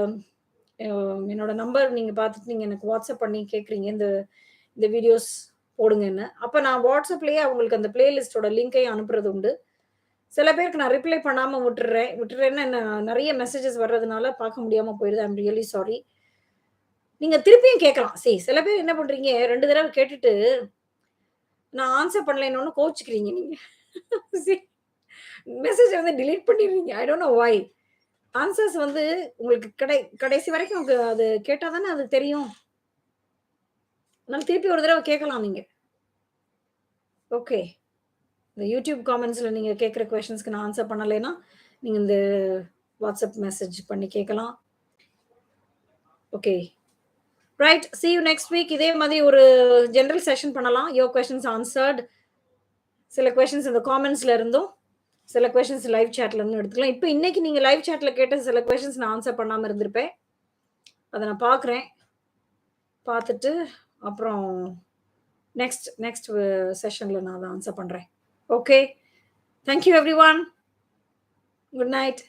என்னோட நம்பர் நீங்க பார்த்துட்டு நீங்க எனக்கு வாட்ஸ்அப் பண்ணி கேட்குறீங்க. இந்த வீடியோஸ் போடுங்கன்னு. அப்ப நான் வாட்ஸ்அப்லயே அவங்களுக்கு அந்த பிளேலிஸ்ட்டோட லிங்கையும் அனுப்புறது உண்டு. சில பேருக்கு நான் ரிப்ளை பண்ணாம விட்டுறேன்னா என்ன நெறைய மெசேஜஸ் வர்றதுனால பார்க்க முடியாம போயிருது. ஐ அம் ரியலி சாரி. நீங்க திருப்பியும் கேட்கலாம். சில பேர் என்ன பண்றீங்க 2 தடவ கேட்டுட்டு நான் ஆன்ஸர் பண்ணலைன்னோன கோவிச்சுக்கிறீங்க நீங்க. சி மெசேஜ வந்து டிலீட் பண்ணிடுறீங்க. I don't know why. Answers வந்து உங்களுக்கு கடைசி வரைக்கும் அது கேட்டா தானே அது தெரியும். அதனால திருப்பி ஒரு தடவ கேட்கலாம் நீங்க. ஓகே. இந்த யூடியூப் காமெண்ட்ஸ்ல நீங்க கேட்கிற குவெஷன்ஸ்க்கு நான் ஆன்சர் பண்ணலைன்னா, நீங்க இந்த வாட்ஸ்அப் மெசேஜ் பண்ணி கேட்கலாம். Okay. Right. Sea you next week. இதே மாதிரி ஒரு ஜெனரல் செஷன் பண்ணலாம். Your questions answered. சில கொஸ்டின்ஸ் இந்த காமெண்ட்ஸ்ல இருந்தும், சில கொஸ்டின்ஸ் லைவ் சாட்ல இருந்தும் எடுத்துக்கலாம். இப்ப இன்னைக்கு நீங்க லைவ் சாட்ல கேட்ட சில கொஸ்டின்ஸ் நான் ஆன்சர் பண்ணாம இருந்திருப்பேன். அத நான் பார்க்குறேன். பார்த்துட்டு அப்புறம் நெக்ஸ்ட் செஷன்ல நான் அத ஆன்சர் பண்றேன். Okay. Thank you everyone. Good night.